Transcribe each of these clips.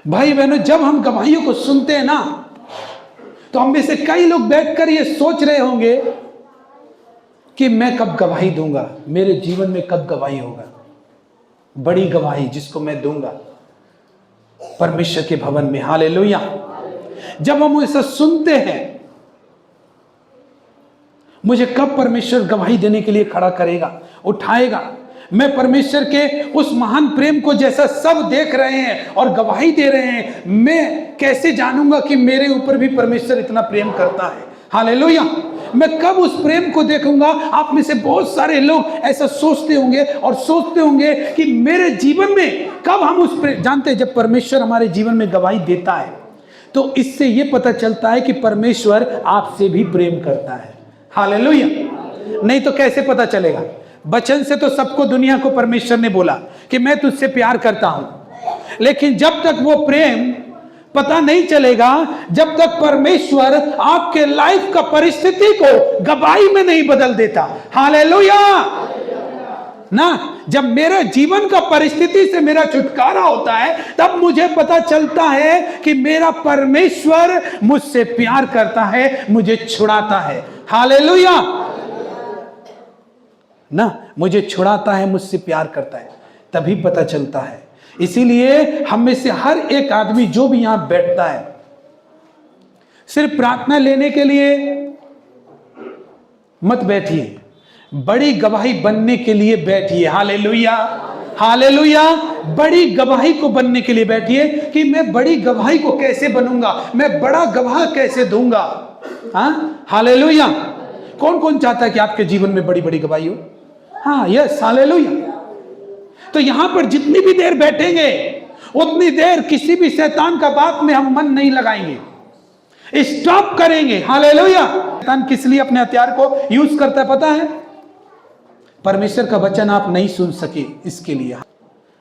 भाई बहनों, जब हम गवाहियों को सुनते हैं ना, तो हम में से कई लोग बैठकर ये सोच रहे होंगे कि मैं कब गवाही दूंगा, मेरे जीवन में कब गवाही होगा, बड़ी गवाही जिसको मैं दूंगा परमेश्वर के भवन में। हालेलुया। जब हम इसे सुनते हैं, मुझे कब परमेश्वर गवाही देने के लिए खड़ा करेगा, उठाएगा, मैं परमेश्वर के उस महान प्रेम को जैसा सब देख रहे हैं और गवाही दे रहे हैं, मैं कैसे जानूंगा कि मेरे ऊपर भी परमेश्वर इतना प्रेम करता है। हालेलुया। मैं कब उस प्रेम को देखूंगा। आप में से बहुत सारे लोग ऐसा सोचते होंगे और सोचते होंगे कि मेरे जीवन में कब हम उस प्रेम, जानते हैं जब परमेश्वर हमारे जीवन में गवाही देता है तो इससे यह पता चलता है कि परमेश्वर आपसे भी प्रेम करता है। हालेलुया। नहीं तो कैसे पता चलेगा? वचन से तो सबको, दुनिया को परमेश्वर ने बोला कि मैं तुझसे प्यार करता हूं, लेकिन जब तक वो प्रेम पता नहीं चलेगा, जब तक परमेश्वर आपके लाइफ का परिस्थिति को गवाही में नहीं बदल देता। हालेलुया ना। जब मेरे जीवन का परिस्थिति से मेरा छुटकारा होता है, तब मुझे पता चलता है कि मेरा परमेश्वर मुझसे प्यार करता है, मुझे छुड़ाता है। हालेलुया ना, मुझे छुड़ाता है, मुझसे प्यार करता है, तभी पता चलता है। इसीलिए हम में से हर एक आदमी जो भी यहां बैठता है, सिर्फ प्रार्थना लेने के लिए मत बैठिए, बड़ी गवाही बनने के लिए बैठिए। Hallelujah, hallelujah. बड़ी गवाही को बनने के लिए बैठिए कि मैं बड़ी गवाही को कैसे बनूंगा, मैं बड़ा गवाह कैसे दूंगा। हाँ, हालेलुया। कौन कौन चाहता है कि आपके जीवन में बड़ी बड़ी गवाही हो? हाँ, यस, हालेलुया। तो यहां पर जितनी भी देर बैठेंगे उतनी देर किसी भी शैतान का बात में हम मन नहीं लगाएंगे, स्टॉप करेंगे। हालेलुया। शैतान किस लिए अपने हथियार को यूज करता है पता है? परमेश्वर का वचन आप नहीं सुन सके इसके लिए।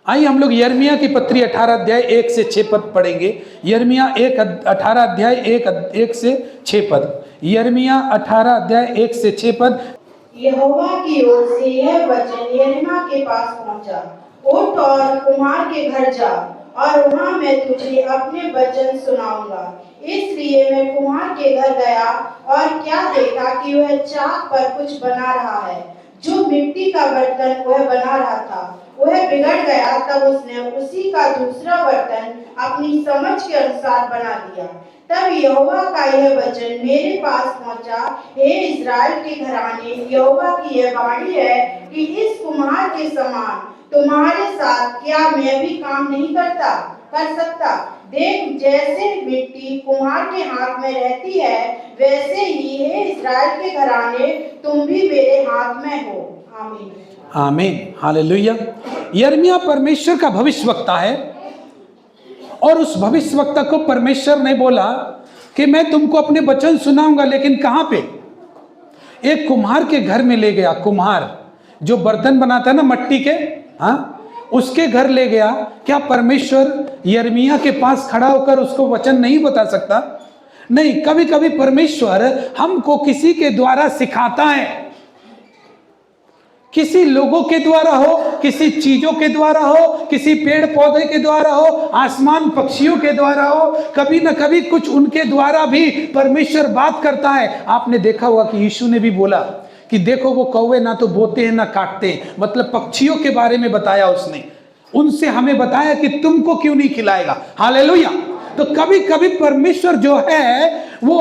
आइए हम लोग यिर्मयाह की पत्री 18 अध्याय 1 से 6 पद पढ़ेंगे। यिर्मयाह 18 अध्याय 1 से 6 पद। यिर्मयाह 18 अध्याय 1 से 6 पद। यहोवा की ओर से यह वचन यिर्मयाह के पास पहुंचा, उठ और कुम्हार के घर जा और वहां मैं तुझे अपने वचन सुनाऊंगा। इसलिए मैं कुम्हार के घर गया और क्या देखा कि वह चाक पर कुछ बना रहा है। जो मिट्टी का बर्तन वह बना रहा था वह बिगड़ गया, तब उसने उसी का दूसरा बर्तन अपनी समझ के अनुसार बना दिया। तब यहोवा का यह वचन मेरे पास पहुंचा, हे इस्राएल के घराने, यहोवा की यह वाणी है कि इस कुम्हार के समान तुम्हारे साथ क्या मैं भी काम नहीं कर सकता। देख, जैसे मिट्टी कुम्हार के हाथ में रहती है, वैसे ही हे इस्राएल के घराने तुम भी मेरे हाथ में हो। आमीन, आमीन, हालेलुया। यिर्मयाह परमेश्वर का भविष्यवक्ता है और उस भविष्यवक्ता को परमेश्वर ने बोला कि मैं तुमको अपने वचन सुनाऊंगा, लेकिन कहां पे? एक कुम्हार के घर में ले गया। कुम्हार जो बर्तन बनाता है ना मट्टी के, हाँ, उसके घर ले गया। क्या परमेश्वर यिर्मयाह के पास खड़ा होकर उसको वचन नहीं बता सकता? नहीं, कभी कभी परमेश्वर हमको किसी के द्वारा सिखाता है, किसी लोगों के द्वारा हो, किसी चीजों के द्वारा हो, किसी पेड़ पौधे के द्वारा हो, आसमान पक्षियों के द्वारा हो, कभी ना कभी कुछ उनके द्वारा भी परमेश्वर बात करता है। आपने देखा होगा कि यीशु ने भी बोला कि देखो वो कौवे ना तो बोते हैं ना काटते हैं, मतलब पक्षियों के बारे में बताया उसने। उनसे हमें बताया कि तुमको क्यों नहीं खिलाएगा। हालेलुया। तो कभी कभी परमेश्वर जो है वो,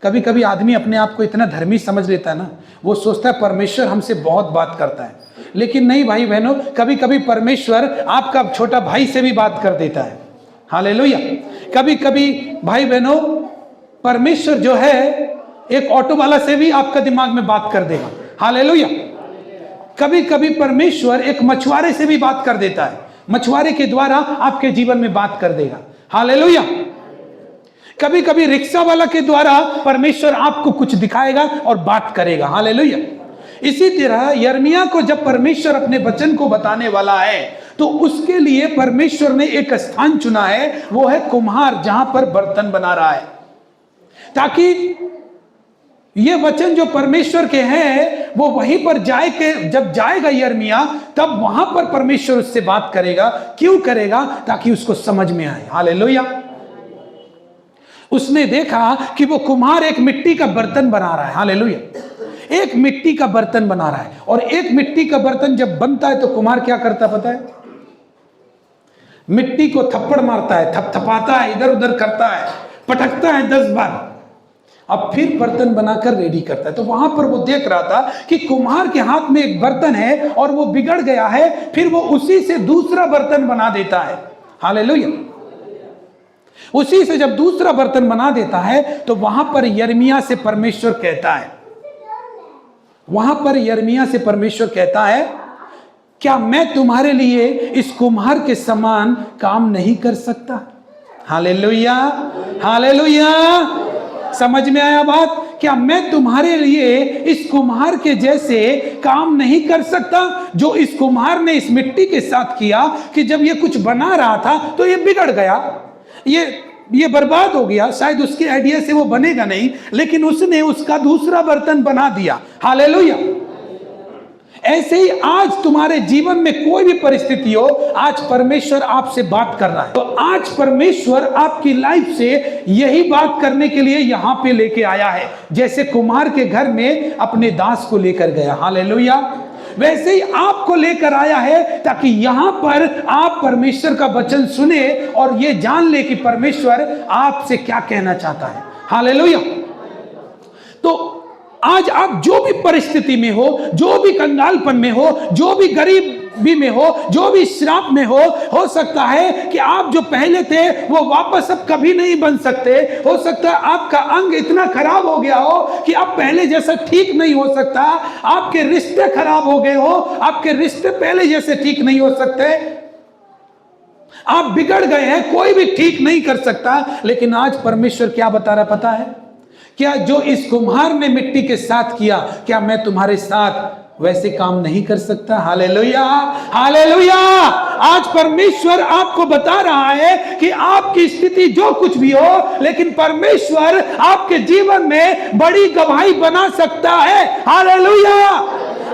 कभी कभी आदमी अपने आप को इतना धर्मी समझ लेता है ना, वो सोचता है परमेश्वर हमसे बहुत बात करता है, लेकिन नहीं भाई बहनों, कभी कभी परमेश्वर आपका छोटा भाई से भी बात कर देता है। हालेलुया। कभी कभी भाई बहनों परमेश्वर जो है एक ऑटो वाला से भी आपका दिमाग में बात कर देगा। हालेलुया। कभी कभी परमेश्वर एक मछुआरे से भी बात कर देता है, मछुआरे के द्वारा आपके जीवन में बात कर देगा। हालेलुया। कभी कभी रिक्शा वाला के द्वारा परमेश्वर आपको कुछ दिखाएगा और बात करेगा। हालेलुया। इसी तरह यिर्मयाह को जब परमेश्वर अपने वचन को बताने वाला है तो उसके लिए परमेश्वर ने एक स्थान चुना है, वो है कुम्हार, जहां पर बर्तन बना रहा है, ताकि ये वचन जो परमेश्वर के हैं वो वहीं पर जब जाएगा यिर्मयाह, तब वहां पर परमेश्वर उससे बात करेगा। क्यों करेगा? ताकि उसको समझ में आए। हालेलुया। उसने देखा कि वो कुम्हार एक मिट्टी का बर्तन बना रहा है। हालेलुया। एक मिट्टी का बर्तन बना रहा है, और एक मिट्टी का बर्तन जब बनता है तो कुम्हार क्या करता पता है? मिट्टी को थप्पड़ मारता है, थपथपाता है, इधर उधर करता है, पटकता है 10 बार, अब फिर बर्तन बनाकर रेडी करता है। तो वहां पर वो देख रहा था कि कुम्हार के हाथ में एक बर्तन है और वो बिगड़ गया है, फिर वो उसी से दूसरा बर्तन बना देता है। हालेलुया। उसी से जब दूसरा बर्तन बना देता है तो वहां पर यिर्मयाह से परमेश्वर कहता है, वहां पर यिर्मयाह से परमेश्वर कहता है, क्या मैं तुम्हारे लिए इस कुम्हार के समान काम नहीं कर सकता? हालेलुया। हालेलुया। समझ में आया बात? क्या मैं तुम्हारे लिए इस कुम्हार के जैसे काम नहीं कर सकता? जो इस कुम्हार ने इस मिट्टी के साथ किया कि जब ये कुछ बना रहा था तो ये बिगड़ गया, ये बर्बाद हो गया, शायद उसके आइडिया से वो बनेगा नहीं, लेकिन उसने उसका दूसरा बर्तन बना दिया। हालेलुया। ऐसे ही आज तुम्हारे जीवन में कोई भी परिस्थिति हो, आज परमेश्वर आपसे बात कर रहा है। तो आज परमेश्वर आपकी लाइफ से यही बात करने के लिए यहां पे लेके आया है, जैसे कुम्हार के घर में अपने दास को लेकर गया। हालेलुया। वैसे ही आपको लेकर आया है ताकि यहां पर आप परमेश्वर का वचन सुने और ये जान ले कि परमेश्वर आपसे क्या कहना चाहता है। हालेलुया। तो आज आप जो भी परिस्थिति में हो, जो भी कंगालपन में हो, जो भी गरीबी में हो, जो भी श्राप में हो सकता है कि आप जो पहले थे वो वापस अब कभी नहीं बन सकते। हो सकता है आपका अंग इतना खराब हो गया हो कि अब पहले जैसा ठीक नहीं हो सकता। आपके रिश्ते खराब हो गए हो, आपके रिश्ते पहले जैसे ठीक नहीं हो सकते। आप बिगड़ गए हैं, कोई भी ठीक नहीं कर सकता। लेकिन आज परमेश्वर क्या बता रहा पता है? क्या जो इस कुम्हार ने मिट्टी के साथ किया, क्या मैं तुम्हारे साथ वैसे काम नहीं कर सकता? हालेलुया। हालेलुया। आज परमेश्वर आपको बता रहा है कि आपकी स्थिति जो कुछ भी हो, लेकिन परमेश्वर आपके जीवन में बड़ी गवाही बना सकता है। हालेलुया।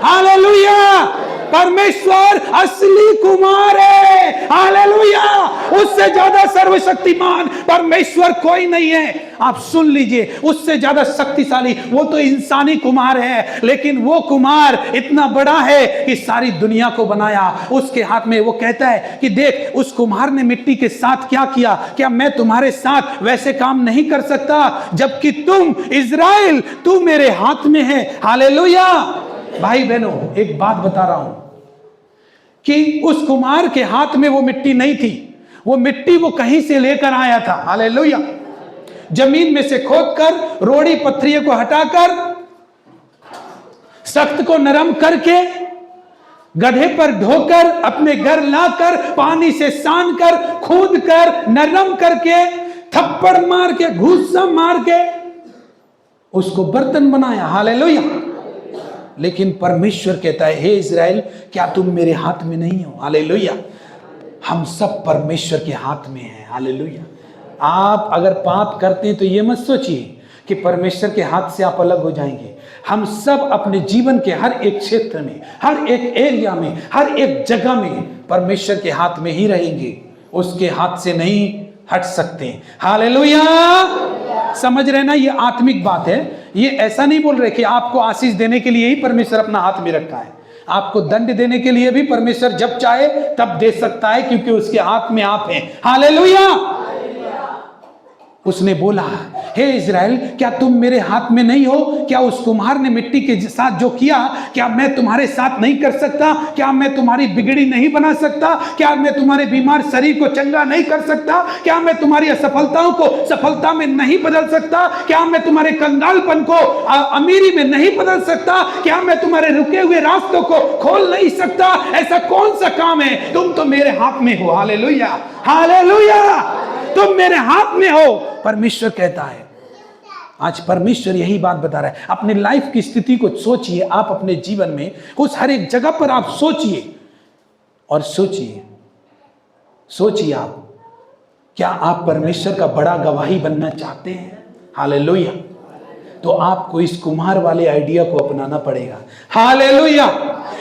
हालेलुया। परमेश्वर असली कुम्हार है। हालेलुया। उससे ज्यादा सर्वशक्तिमान परमेश्वर कोई नहीं है। आप सुन लीजिए, उससे ज्यादा शक्तिशाली वो तो इंसानी कुम्हार है, लेकिन वो कुम्हार इतना बड़ा है कि सारी दुनिया को बनाया। उसके हाथ में वो कहता है कि देख, उस कुम्हार ने मिट्टी के साथ क्या किया, क्या मैं तुम्हारे साथ वैसे काम नहीं कर सकता? जबकि तुम इज़राइल, तू मेरे हाथ में है। हालेलुया। भाई बहनों, एक बात बता रहा हूं कि उस कुम्हार के हाथ में वो मिट्टी नहीं थी, वो मिट्टी वो कहीं से लेकर आया था। हालेलुया। जमीन में से खोदकर, रोड़ी पत्थरियों को हटाकर, सख्त को नरम करके, गधे पर ढोकर, अपने घर लाकर, पानी से सान कर, खूद कर, नरम करके, थप्पड़ मार के, घूसा मार के उसको बर्तन बनाया। हालेलुया। लेकिन परमेश्वर कहता है, हे इज़राइल, क्या तुम मेरे हाथ में नहीं हो? हालेलुया। हम सब परमेश्वर के हाथ में हैं। हालेलुया। आप अगर पाप करते हैं तो ये मत सोचिए कि परमेश्वर के हाथ से आप अलग हो जाएंगे। हम सब अपने जीवन के हर एक क्षेत्र में, हर एक एरिया में, हर एक जगह में परमेश्वर के हाथ में ही रहेंगे, उसके हाथ से नहीं हट सकते। हालेलुया। समझ रहे ना? ये आत्मिक बात है। ये ऐसा नहीं बोल रहे कि आपको आशीष देने के लिए ही परमेश्वर अपना हाथ में रखा है। आपको दंड देने के लिए भी परमेश्वर जब चाहे तब दे सकता है, क्योंकि उसके हाथ में आप हैं। हालेलुया। उसने बोला, हे इज़राइल, क्या तुम मेरे हाथ में नहीं हो? क्या उस कुम्हार ने मिट्टी के साथ जो किया, क्या मैं तुम्हारे साथ नहीं कर सकता? क्या मैं तुम्हारी बिगड़ी नहीं बना सकता? क्या मैं तुम्हारे बीमार शरीर को चंगा नहीं कर सकता? क्या मैं तुम्हारी असफलताओं को सफलता में नहीं बदल सकता? क्या मैं तुम्हारे कंगालपन को अमीरी में नहीं बदल सकता? क्या मैं तुम्हारे रुके हुए रास्तों को खोल नहीं सकता? ऐसा कौन सा काम है? तुम तो मेरे हाथ में हो। हालेलुया। हालेलुया। तुम मेरे हाथ में हो, परमेश्वर कहता है। आज परमेश्वर यही बात बता रहा है। अपने लाइफ की स्थिति को सोचिए, आप अपने जीवन में उस हर एक जगह पर आप सोचिए और सोचिए आप, क्या आप परमेश्वर का बड़ा गवाही बनना चाहते हैं? हालेलुया। तो आपको इस कुम्हार वाले आइडिया को अपनाना पड़ेगा। हालेलुया।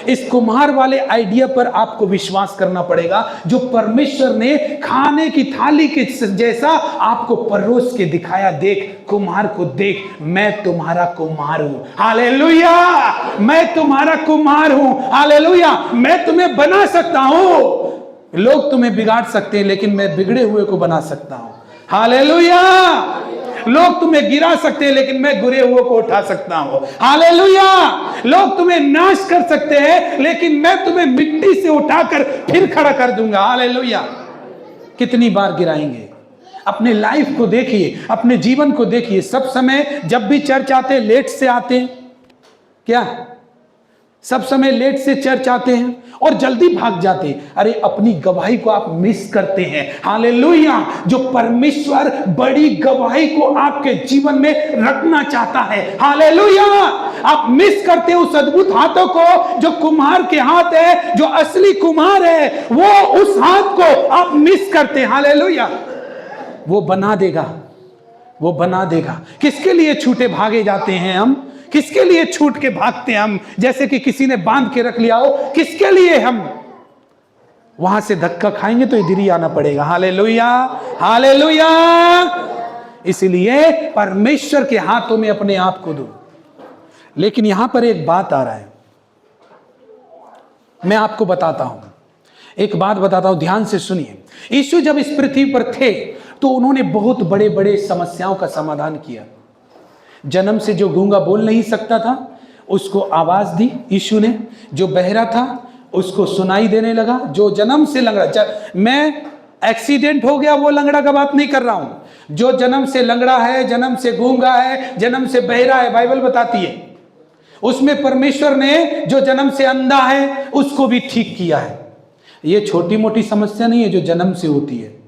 इस कुम्हार वाले आइडिया पर आपको विश्वास करना पड़ेगा, जो परमेश्वर ने खाने की थाली के जैसा आपको परोस के दिखाया। देख कुम्हार को देख, मैं तुम्हारा कुम्हार हूं। हालेलुया। मैं तुम्हारा कुम्हार हूं। हालेलुया। मैं तुम्हें बना सकता हूं। लोग तुम्हें बिगाड़ सकते हैं, लेकिन मैं बिगड़े हुए को बना सकता हूं। हालेलुया। लोग तुम्हें गिरा सकते हैं, लेकिन मैं गिरे हुए को उठा सकता हूं। हालेलुया। लोग तुम्हें नाश कर सकते हैं, लेकिन मैं तुम्हें मिट्टी से उठाकर फिर खड़ा कर दूंगा। हालेलुया। कितनी बार गिराएंगे? अपने लाइफ को देखिए, अपने जीवन को देखिए। सब समय जब भी चर्च आते हैं लेट से आते हैं। क्या सब समय लेट से चर्च आते हैं और जल्दी भाग जाते हैं? अरे अपनी गवाही को आप मिस करते हैं। हालेलुया। जो परमेश्वर बड़ी गवाही को आपके जीवन में रखना चाहता है। हालेलुया। आप मिस करते हैं उस अद्भुत हाथों को जो कुम्हार के हाथ है, जो असली कुम्हार है, वो उस हाथ को आप मिस करते हैं। हालेलुया। वो बना देगा, वो बना देगा। किसके लिए छूटे भागे जाते हैं हम? किसके लिए छूट के भागते हैं हम? जैसे कि किसी ने बांध के रख लिया हो, किसके लिए हम वहां से धक्का खाएंगे तो इधर ही आना पड़ेगा। हालेलुया। हालेलुया। इसलिए परमेश्वर के हाथों में अपने आप को दो। लेकिन यहां पर एक बात आ रहा है, मैं आपको बताता हूं, एक बात बताता हूं, ध्यान से सुनिए। यीशु जब इस पृथ्वी पर थे तो उन्होंने बहुत बड़े बड़े समस्याओं का समाधान किया। जन्म से जो गूंगा बोल नहीं सकता था उसको आवाज दी यीशु ने। जो बहरा था उसको सुनाई देने लगा। जो जन्म से लंगड़ा, मैं एक्सीडेंट हो गया वो लंगड़ा का बात नहीं कर रहा हूं। जो जन्म से लंगड़ा है, जन्म से गूंगा है, जन्म से बहरा है, बाइबल बताती है, उसमें परमेश्वर ने जो जन्म से अंधा है उसको भी ठीक किया है। ये छोटी मोटी समस्या नहीं है जो जन्म से होती है।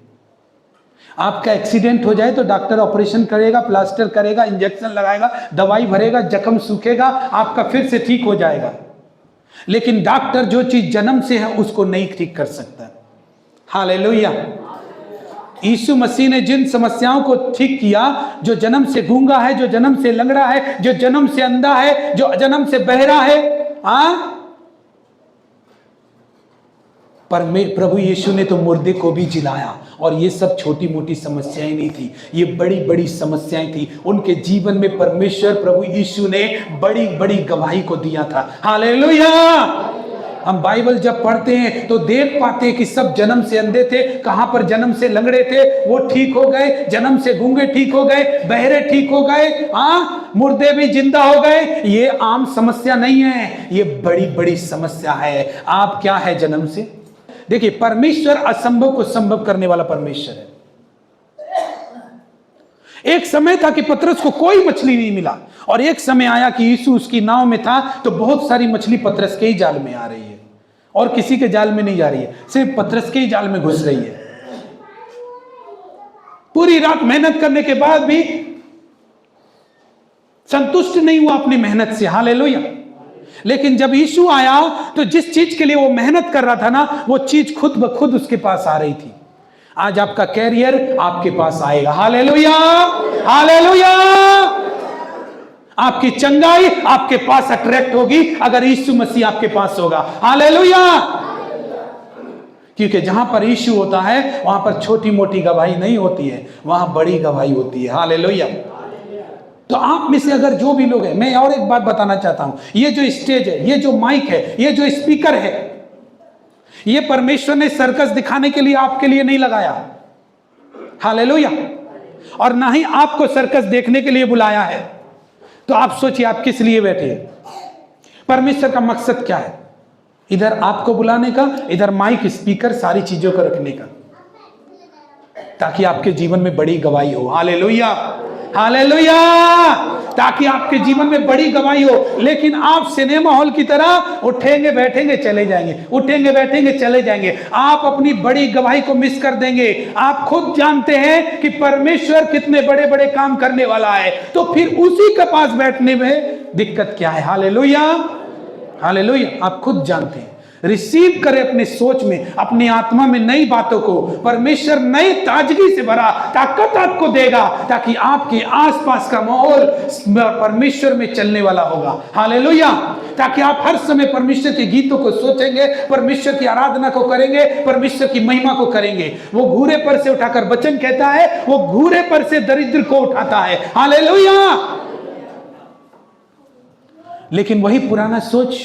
आपका एक्सीडेंट हो जाए तो डॉक्टर ऑपरेशन करेगा, प्लास्टर करेगा, इंजेक्शन लगाएगा, दवाई भरेगा, जख्म सूखेगा, आपका फिर से ठीक हो जाएगा। लेकिन डॉक्टर जो चीज जन्म से है उसको नहीं ठीक कर सकता। हालेलुया। यीशु मसीह ने जिन समस्याओं को ठीक किया, जो जन्म से गूंगा है, जो जन्म से लंगड़ा है, जो जन्म से अंधा है, जो जन्म से बहरा है, पर प्रभु यीशु ने तो मुर्दे को भी जिलाया। और ये सब छोटी मोटी समस्याएं नहीं थी, ये बड़ी बड़ी समस्याएं थी। उनके जीवन में परमेश्वर प्रभु यीशु ने बड़ी बड़ी गवाही को दिया था। हालेलुया। हम बाइबल जब पढ़ते हैं तो देख पाते हैं कि सब जन्म से अंधे थे, कहां पर जन्म से लंगड़े थे वो ठीक हो गए, जन्म से गूंगे ठीक हो गए, बहरे ठीक हो गए, मुर्दे भी जिंदा हो गए। ये आम समस्या नहीं है, ये बड़ी बड़ी समस्या है। आप क्या है जन्म से? देखिए परमेश्वर असंभव को संभव करने वाला परमेश्वर है। एक समय था कि पतरस को कोई मछली नहीं मिला, और एक समय आया कि यीशु उसकी नाव में था तो बहुत सारी मछली पतरस के ही जाल में आ रही है और किसी के जाल में नहीं जा रही है, सिर्फ पतरस के ही जाल में घुस रही है। पूरी रात मेहनत करने के बाद भी संतुष्ट नहीं हुआ अपनी मेहनत से। हालेलुया। लेकिन जब यीशु आया तो जिस चीज के लिए वो मेहनत कर रहा था ना, वो चीज खुद ब खुद उसके पास आ रही थी। आज आपका कैरियर आपके पास आएगा। हालेलुया। हालेलुया। आपकी चंगाई आपके पास अट्रैक्ट होगी अगर यीशु मसीह आपके पास होगा। हालेलुया। क्योंकि जहां पर यीशु होता है वहां पर छोटी मोटी गवाही नहीं होती है, वहां बड़ी गवाही होती है। हालेलुया। तो आप में से अगर जो भी लोग हैं, मैं और एक बात बताना चाहता हूं, ये जो स्टेज है, ये जो माइक है, ये जो स्पीकर है, ये परमेश्वर ने सर्कस दिखाने के लिए आपके लिए नहीं लगाया। हालेलुया। और ना ही आपको सर्कस देखने के लिए बुलाया है। तो आप सोचिए आप किस लिए बैठे हैं? परमेश्वर का मकसद क्या है? इधर आपको बुलाने का, इधर माइक स्पीकर सारी चीजों को रखने का, ताकि आपके जीवन में बड़ी गवाही हो। हालेलुया। हालेलुया। ताकि आपके जीवन में बड़ी गवाही हो। लेकिन आप सिनेमा हॉल की तरह उठेंगे बैठेंगे चले जाएंगे, उठेंगे बैठेंगे चले जाएंगे, आप अपनी बड़ी गवाही को मिस कर देंगे। आप खुद जानते हैं कि परमेश्वर कितने बड़े बड़े काम करने वाला है, तो फिर उसी के पास बैठने में दिक्कत क्या है? हालेलुया। हालेलुया। आप खुद जानते हैं। रिसीव करे अपने सोच में, अपनी आत्मा में नई बातों को। परमेश्वर नई ताजगी से भरा ताकत आपको देगा, ताकि आपके आसपास का माहौल परमेश्वर में चलने वाला होगा। हालेलुया। ताकि आप हर समय परमेश्वर के गीतों को सोचेंगे, परमेश्वर की आराधना को करेंगे, परमेश्वर की महिमा को करेंगे। वो घूरे पर से उठाकर, वचन कहता है वो घूरे पर से दरिद्र को उठाता है। हालेलुया। लेकिन वही पुराना सोच,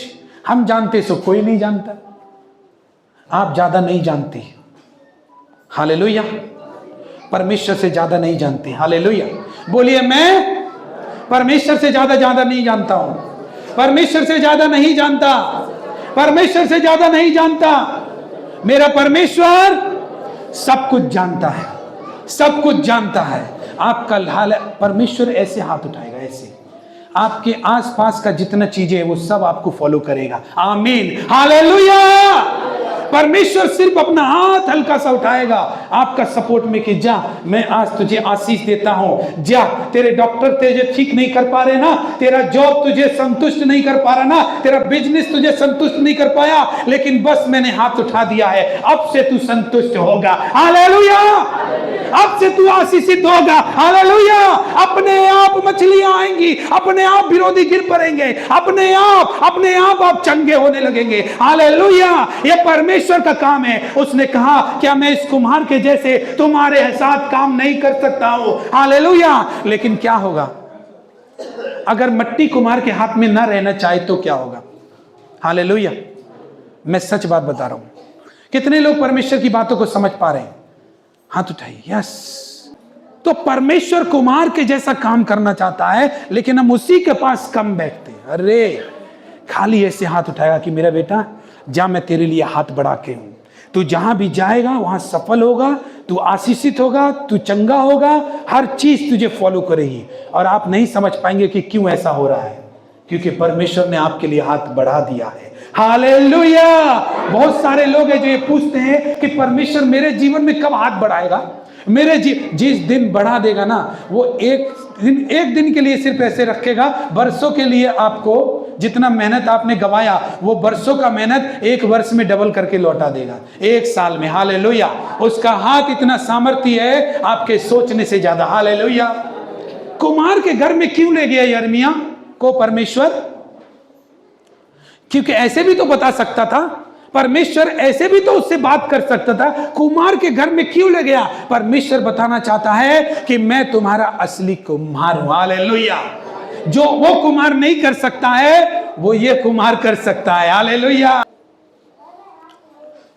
हम जानते सो कोई नहीं जानता, आप ज्यादा नहीं जानती। हालेलुया। परमेश्वर से ज्यादा नहीं जानती। हालेलुया। बोलिए, मैं परमेश्वर से ज्यादा नहीं जानता हूं। परमेश्वर से ज्यादा नहीं जानता। परमेश्वर से ज्यादा नहीं जानता। मेरा परमेश्वर सब कुछ जानता है, सब कुछ जानता है। आपका हाल, परमेश्वर ऐसे हाथ उठाएगा, ऐसे आपके आसपास का जितना चीजें है वो सब आपको फॉलो करेगा। आमीन। हालेलुया। परमेश्वर सिर्फ अपना हाथ हल्का सा उठाएगा आपका सपोर्ट में कि जा, मैं आज तुझे आशीष देता हूं। जा, तेरे डॉक्टर तुझे ठीक नहीं कर पा रहे ना, तेरा जॉब तुझे संतुष्ट नहीं कर पा रहा ना, तेरा बिजनेस तुझे संतुष्ट नहीं कर पाया, लेकिन बस मैंने हाथ उठा दिया है, अब से तू संतुष्ट होगा। हालेलुया। अब से तू आशीषित होगा। हालेलुया। अपने आप मछलियां आएंगी, अपने आप विरोधी गिर पड़ेंगे, अपने आप चंगे होने लगेंगे। हालेलुया। ये परमेश्वर का काम है। उसने कहा, क्या मैं इस कुम्हार के जैसे तुम्हारे साथ काम नहीं कर सकता हूं? हालेलुया। लेकिन क्या होगा अगर मट्टी कुम्हार के हाथ में ना रहना चाहे तो क्या होगा? हालेलुया। मैं सच बात बता रहा हूं। कितने लोग परमेश्वर की बातों को समझ पा रहे हैं? हाथ उठाइए। यस। तो परमेश्वर कुम्हार के जैसा काम करना चाहता है, लेकिन हम उसी के पास कम बैठते हैं। अरे खाली ऐसे हाथ उठाएगा कि मेरा बेटा जा, मैं तेरे लिए हाथ बढ़ा के हूं, तू जहां भी जाएगा वहां सफल होगा, तू आशीषित होगा, तू चंगा होगा, हर चीज तुझे फॉलो करेगी। और आप नहीं समझ पाएंगे कि क्यों ऐसा हो रहा है, क्योंकि परमेश्वर ने आपके लिए हाथ बढ़ा दिया है। हालेलुया। बहुत सारे लोग हैं जो ये पूछते हैं कि परमेश्वर मेरे जीवन में कब हाथ बढ़ाएगा? मेरे जिस दिन बढ़ा देगा ना, वो एक दिन के लिए सिर्फ ऐसे रखेगा, वर्षों के लिए आपको जितना मेहनत आपने गवाया वो वर्षों का मेहनत एक वर्ष में डबल करके लौटा देगा, एक साल में। हालेलुया। उसका हाथ इतना सामर्थ्य है आपके सोचने से ज्यादा। हालेलुया। कुम्हार के घर में क्यों ले गया यिर्मयाह को परमेश्वर? क्योंकि ऐसे भी तो बता सकता था, परमेश्वर ऐसे भी तो उससे बात कर सकता था। कुम्हार के घर में क्यों ले गया? परमेश्वर बताना चाहता है कि मैं तुम्हारा असली कुम्हार हूं। हालेलुया। जो वो कुम्हार नहीं कर सकता है वो ये कुम्हार कर सकता है। हालेलुया।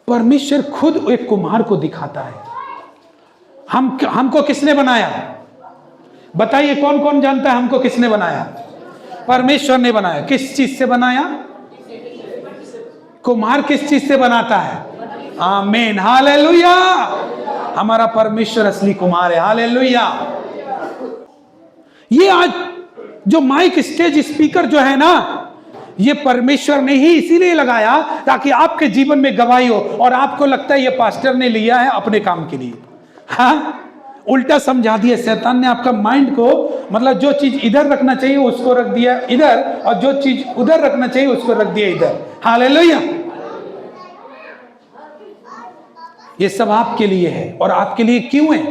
परमेश्वर खुद एक कुम्हार को दिखाता है। हमको किसने बनाया? बताइए, कौन कौन जानता है हमको किसने बनाया? परमेश्वर ने बनाया। किस चीज से बनाया? कुम्हार किस चीज से बनाता है? आमीन। हालेलुया। हमारा परमेश्वर असली कुम्हार है। हालेलुया। ये आज जो माइक, स्टेज, स्पीकर जो है ना, ये परमेश्वर ने ही इसीलिए लगाया ताकि आपके जीवन में गवाही हो और आपको लगता है ये पास्टर ने लिया है अपने काम के लिए। हाँ, उल्टा समझा दिया शैतान ने आपका माइंड को। मतलब जो चीज इधर रखना चाहिए उसको रख दिया इधर, और जो चीज उधर रखना चाहिए उसको रख दिया इधर। हालेलुया। ये सब आपके लिए है। और आपके लिए क्यों है?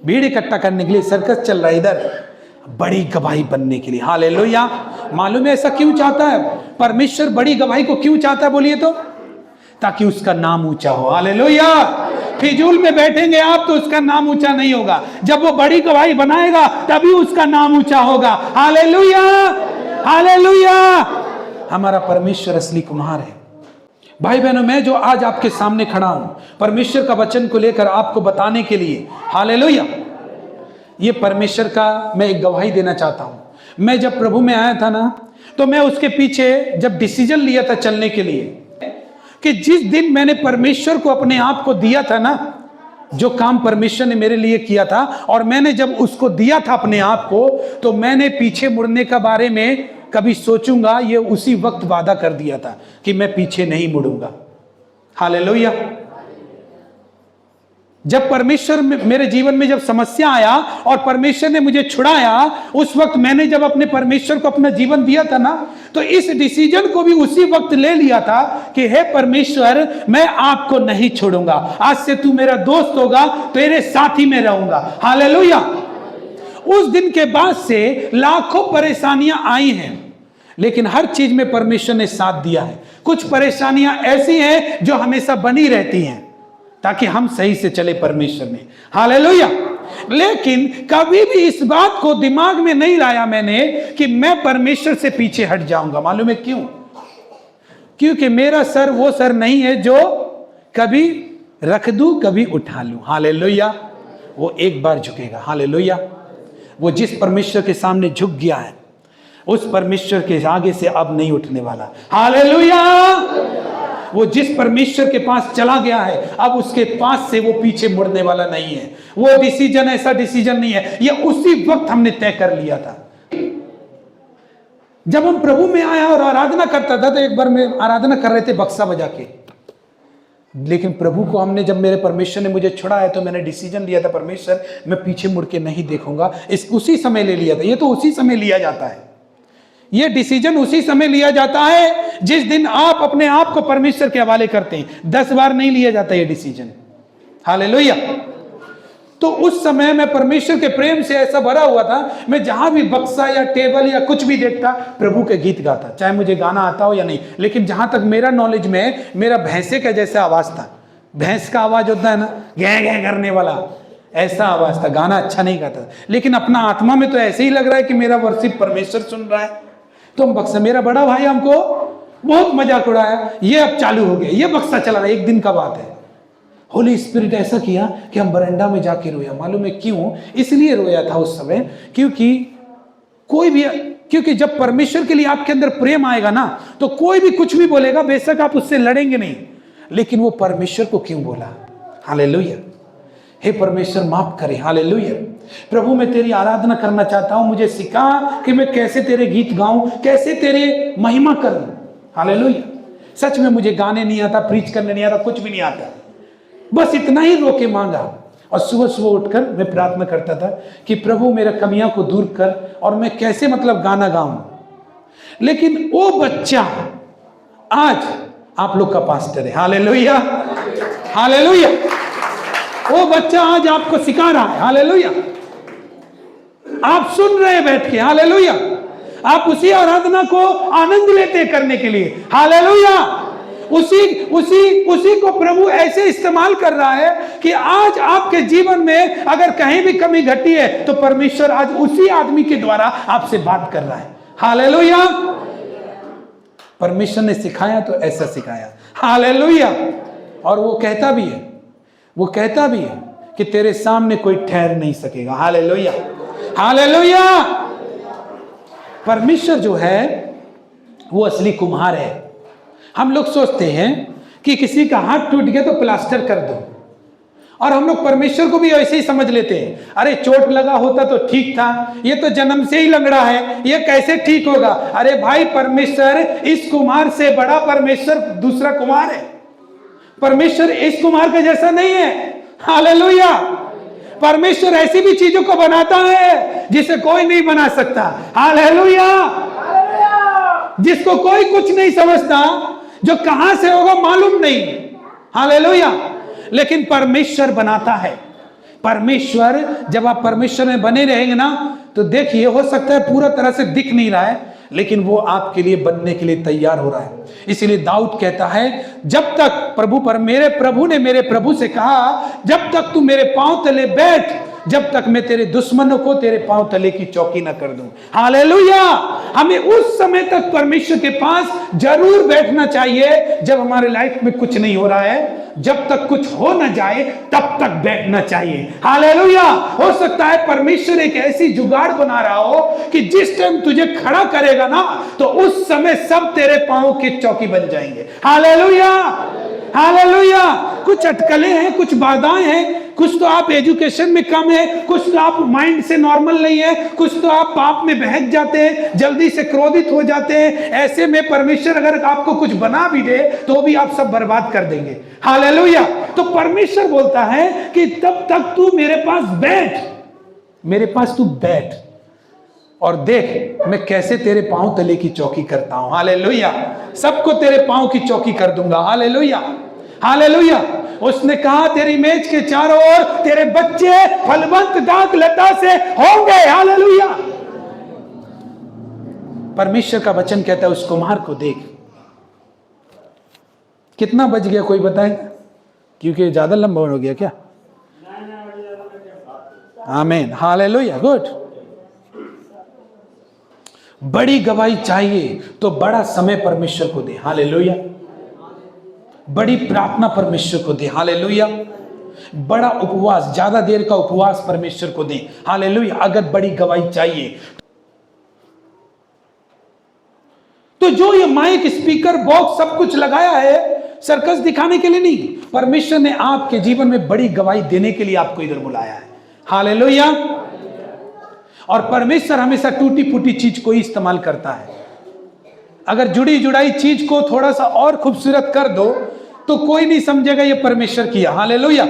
भीड़ इकट्ठा करने के लिए सर्कस चल रहा है इधर, बड़ी गवाही बनने के लिए। हालेलुया। मालूम है ऐसा क्यों चाहता है परमेश्वर? बड़ी गवाही को क्यों चाहता है बोलिए तो? ताकि उसका नाम ऊंचा हो। हालेलुया। फिजूल में बैठेंगे आप तो उसका नाम ऊंचा नहीं होगा। जब वो बड़ी गवाही बनाएगा तभी उसका नाम ऊंचा होगा। हालेलुया। हालेलुया। हमारा परमेश्वर असली कुम्हार है। भाई बहनों, मैं जो आज आपके सामने खड़ा हूं परमेश्वर का वचन को लेकर आपको बताने के लिए, हालेलुया, ये परमेश्वर का मैं एक गवाही देना चाहता हूं। मैं जब प्रभु में आया था ना, तो मैं उसके पीछे जब डिसीजन लिया था चलने के लिए, कि जिस दिन मैंने परमेश्वर को अपने आप को दिया था ना, जो काम परमेश्वर ने मेरे लिए किया था, और मैंने जब उसको दिया था अपने आप को, तो मैंने पीछे मुड़ने का बारे में कभी सोचूंगा, ये उसी वक्त वादा कर दिया था कि मैं पीछे नहीं मुड़ूंगा। हालेलुया। जब परमेश्वर मेरे जीवन में जब समस्या आया और परमेश्वर ने मुझे छुड़ाया, उस वक्त मैंने जब अपने परमेश्वर को अपना जीवन दिया था ना, तो इस डिसीजन को भी उसी वक्त ले लिया था कि हे परमेश्वर, मैं आपको नहीं छोड़ूंगा, आज से तू मेरा दोस्त होगा, तेरे साथ ही मैं रहूंगा। हालेलुया। उस दिन के बाद से लाखों परेशानियां आई हैं, लेकिन हर चीज में परमेश्वर ने साथ दिया है। कुछ परेशानियां ऐसी हैं जो हमेशा बनी रहती हैं ताकि हम सही से चले परमेश्वर में। हालेलुया। लेकिन कभी भी इस बात को दिमाग में नहीं लाया मैंने कि मैं परमेश्वर से पीछे हट जाऊंगा। मालूम है क्यों? क्योंकि मेरा सर वो सर नहीं है जो कभी रख दूं कभी उठा लूं। हालेलुया। वो एक बार झुकेगा। हालेलुया। वो जिस परमेश्वर के सामने झुक गया है, उस परमेश्वर के आगे से अब नहीं उठने वाला। हालेलुया। वो जिस परमेश्वर के पास चला गया है, अब उसके पास से वो पीछे मुड़ने वाला नहीं है। वो डिसीजन ऐसा डिसीजन नहीं है, ये उसी वक्त हमने तय कर लिया था। जब हम प्रभु में आया और आराधना करता था, तो एक बार मैं आराधना कर रहे थे बक्सा बजा के, लेकिन प्रभु को हमने, जब मेरे परमेश्वर ने मुझे छुड़ाया तो मैंने डिसीजन लिया था, परमेश्वर मैं पीछे मुड़ के नहीं देखूंगा। उसी समय ले लिया था। ये तो उसी समय लिया जाता है, ये डिसीजन उसी समय लिया जाता है जिस दिन आप अपने आप को परमेश्वर के हवाले करते हैं। 10 बार नहीं लिया जाता ये डिसीजन। हालेलुया। तो उस समय मैं परमेश्वर के प्रेम से ऐसा भरा हुआ था, मैं जहां भी बक्सा या टेबल या कुछ भी देखता, प्रभु के गीत गाता, चाहे मुझे गाना आता हो या नहीं। लेकिन जहां तक मेरा नॉलेज में, मेरा भैंसे का जैसा आवाज था। भैंस का आवाज होता है ना, गै गै करने वाला, ऐसा आवाज था। गाना अच्छा नहीं गाता, लेकिन अपना आत्मा में तो ऐसे ही लग रहा है कि मेरा वर्शिप परमेश्वर सुन रहा है। तो हम बक्सा, मेरा बड़ा भाई हमको बहुत मजाक उड़ाया, ये अब चालू हो गया, ये बक्सा चला रहा है। एक दिन का बात है, होली स्पिरिट ऐसा किया कि हम बरंडा में जाके रोया। मालूम है क्यों? इसलिए रोया था उस समय, क्योंकि जब परमेश्वर के लिए आपके अंदर प्रेम आएगा ना, तो कोई भी कुछ भी बोलेगा, बेशक आप उससे लड़ेंगे नहीं, लेकिन वो परमेश्वर को क्यों बोला। हालेलुया। हे परमेश्वर माफ करे। हालेलुया। प्रभु मैं तेरी आराधना करना चाहता हूं, मुझे सिखा कि मैं कैसे तेरे गीत गाऊं, कैसे तेरे महिमा करूं। हालेलुया। सच में मुझे गाने नहीं आता, प्रीच करने नहीं आता, कुछ भी नहीं आता। बस इतना ही रो के मांगा, और सुबह सुबह उठकर मैं प्रार्थना करता था कि प्रभु मेरा कमियां को दूर कर, और मैं कैसे गाना गाऊं। लेकिन वो बच्चा आज आप लोग का पास्टर है। हालेलुया। हालेलुया। वो बच्चा आज आपको सिखा रहा है। हालेलुया। आप सुन रहे हैं बैठ के। हालेलुया। आप उसी आराधना को आनंद लेते करने के लिए। हालेलुया। उसी को प्रभु ऐसे इस्तेमाल कर रहा है कि आज आपके जीवन में अगर कहीं भी कमी घटी है, तो परमेश्वर आज उसी आदमी के द्वारा आपसे बात कर रहा है। हालेलुया। परमेश्वर ने सिखाया तो ऐसा सिखाया। हालेलुया। और वो कहता भी है कि तेरे सामने कोई ठहर नहीं सकेगा। हालेलुया। हालेलुया। परमेश्वर जो है वो असली कुम्हार है। हम लोग सोचते हैं कि किसी का हाथ टूट गया तो प्लास्टर कर दो, और हम लोग परमेश्वर को भी ऐसे ही समझ लेते हैं, अरे चोट लगा होता तो ठीक था, ये तो जन्म से ही लंगड़ा है, ये कैसे ठीक होगा। अरे भाई, परमेश्वर, इस कुम्हार से बड़ा परमेश्वर दूसरा कुम्हार है। परमेश्वर इस कुम्हार का जैसा नहीं है। हालेलुया। परमेश्वर ऐसी भी चीजों को बनाता है जिसे कोई नहीं बना सकता। हालेलुया। जिसको कोई कुछ नहीं समझता, जो कहां से होगा मालूम नहीं। हालेलुया। लेकिन परमेश्वर बनाता है। परमेश्वर, जब आप परमेश्वर में बने रहेंगे ना, तो देखिए, हो सकता है पूरा तरह से दिख नहीं रहा है, लेकिन वो आपके लिए बनने के लिए तैयार हो रहा है। इसीलिए दाऊद कहता है, जब तक मेरे प्रभु ने मेरे प्रभु से कहा, जब तक तू मेरे पांव तले बैठ, जब तक मैं तेरे दुश्मनों को तेरे पांव तले की चौकी ना कर दूं। हालेलुया। हमें उस समय तक परमेश्वर के पास जरूर बैठना चाहिए जब हमारे लाइफ में कुछ नहीं हो रहा है। जब तक कुछ हो ना जाए तब तक बैठना चाहिए। हालेलुया। हो सकता है परमेश्वर एक ऐसी जुगाड़ बना रहा हो कि जिस टाइम तुझे खड़ा करेगा ना, तो उस समय सब तेरे पांव की चौकी बन जाएंगे। हालेलुया। हालेलुया। कुछ अटकलें हैं, कुछ बाधाएं हैं, कुछ तो आप एजुकेशन में कम है, कुछ तो आप माइंड से नॉर्मल नहीं है, कुछ तो आप पाप में बहक जाते हैं, जल्दी से क्रोधित हो जाते हैं। ऐसे में परमेश्वर अगर आपको कुछ बना भी दे तो भी आप सब बर्बाद कर देंगे। हालेलुया। तो परमेश्वर बोलता है कि तब तक तू मेरे पास बैठ, मेरे पास तू बैठ और देख मैं कैसे तेरे पांव तले की चौकी करता हूं। हालेलुया। सबको तेरे पांव की चौकी कर दूंगा। Hallelujah, hallelujah. उसने कहा तेरी मेज के चारों ओर तेरे बच्चे फलवंत दाख लता से होंगे। हालेलुया। परमेश्वर का वचन कहता है उस कुम्हार को देख। कितना बच गया कोई बताएगा? क्योंकि ज्यादा लंबा हो गया क्या? आमीन, हालेलुया, गुड। बड़ी गवाही चाहिए तो बड़ा समय परमेश्वर को दे। हालेलुया। बड़ी प्रार्थना परमेश्वर को दे। हालेलुया। बड़ा उपवास, ज्यादा देर का उपवास परमेश्वर को दे। हालेलुया। अगर बड़ी गवाही चाहिए तो जो ये माइक, स्पीकर, बॉक्स सब कुछ लगाया है सर्कस दिखाने के लिए नहीं, परमेश्वर ने आपके जीवन में बड़ी गवाही देने के लिए आपको इधर बुलाया है। हालेलुया। और परमेश्वर हमेशा टूटी फूटी चीज को ही इस्तेमाल करता है। अगर जुड़ी जुड़ाई चीज को थोड़ा सा और खूबसूरत कर दो तो कोई नहीं समझेगा ये परमेश्वर किया। हालेलुया।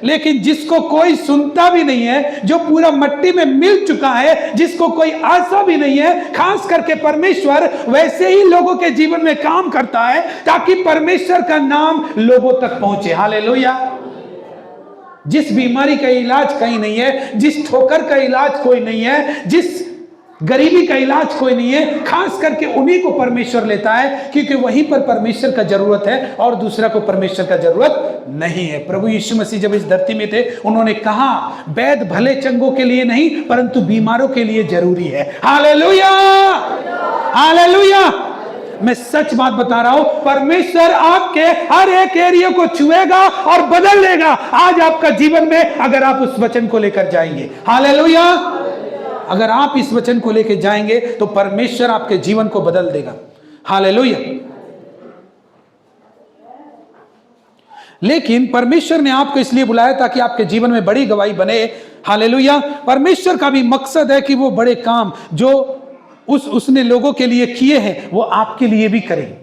लेकिन जिसको कोई सुनता भी नहीं है, जो पूरा मट्टी में मिल चुका है, जिसको कोई आशा भी नहीं है, खास करके परमेश्वर वैसे ही लोगों के जीवन में काम करता है ताकि परमेश्वर का नाम लोगों तक पहुंचे। हालेलुया। जिस बीमारी का इलाज कहीं नहीं है, जिस ठोकर का इलाज कोई नहीं है, जिस गरीबी का इलाज कोई नहीं है, खास करके उन्हीं को परमेश्वर लेता है, क्योंकि वहीं पर परमेश्वर का जरूरत है और दूसरा को परमेश्वर का जरूरत नहीं है। प्रभु यीशु मसीह जब इस धरती में थे उन्होंने कहा वैद्य भले चंगों के लिए नहीं परंतु बीमारों के लिए जरूरी है। Hallelujah, hallelujah. मैं सच बात बता रहा हूं, परमेश्वर आपके हर एक एरिया को छुएगा और बदल देगा आज आपका जीवन में, अगर आप उस वचन को लेकर जाएंगे। हालेलुया। अगर आप इस वचन को लेकर जाएंगे तो परमेश्वर आपके जीवन को बदल देगा। हालेलुया। लेकिन परमेश्वर ने आपको इसलिए बुलाया ताकि आपके जीवन में बड़ी गवाही बने। हालेलुया। परमेश्वर का भी मकसद है कि वो बड़े काम जो उसने लोगों के लिए किए हैं वो आपके लिए भी करें।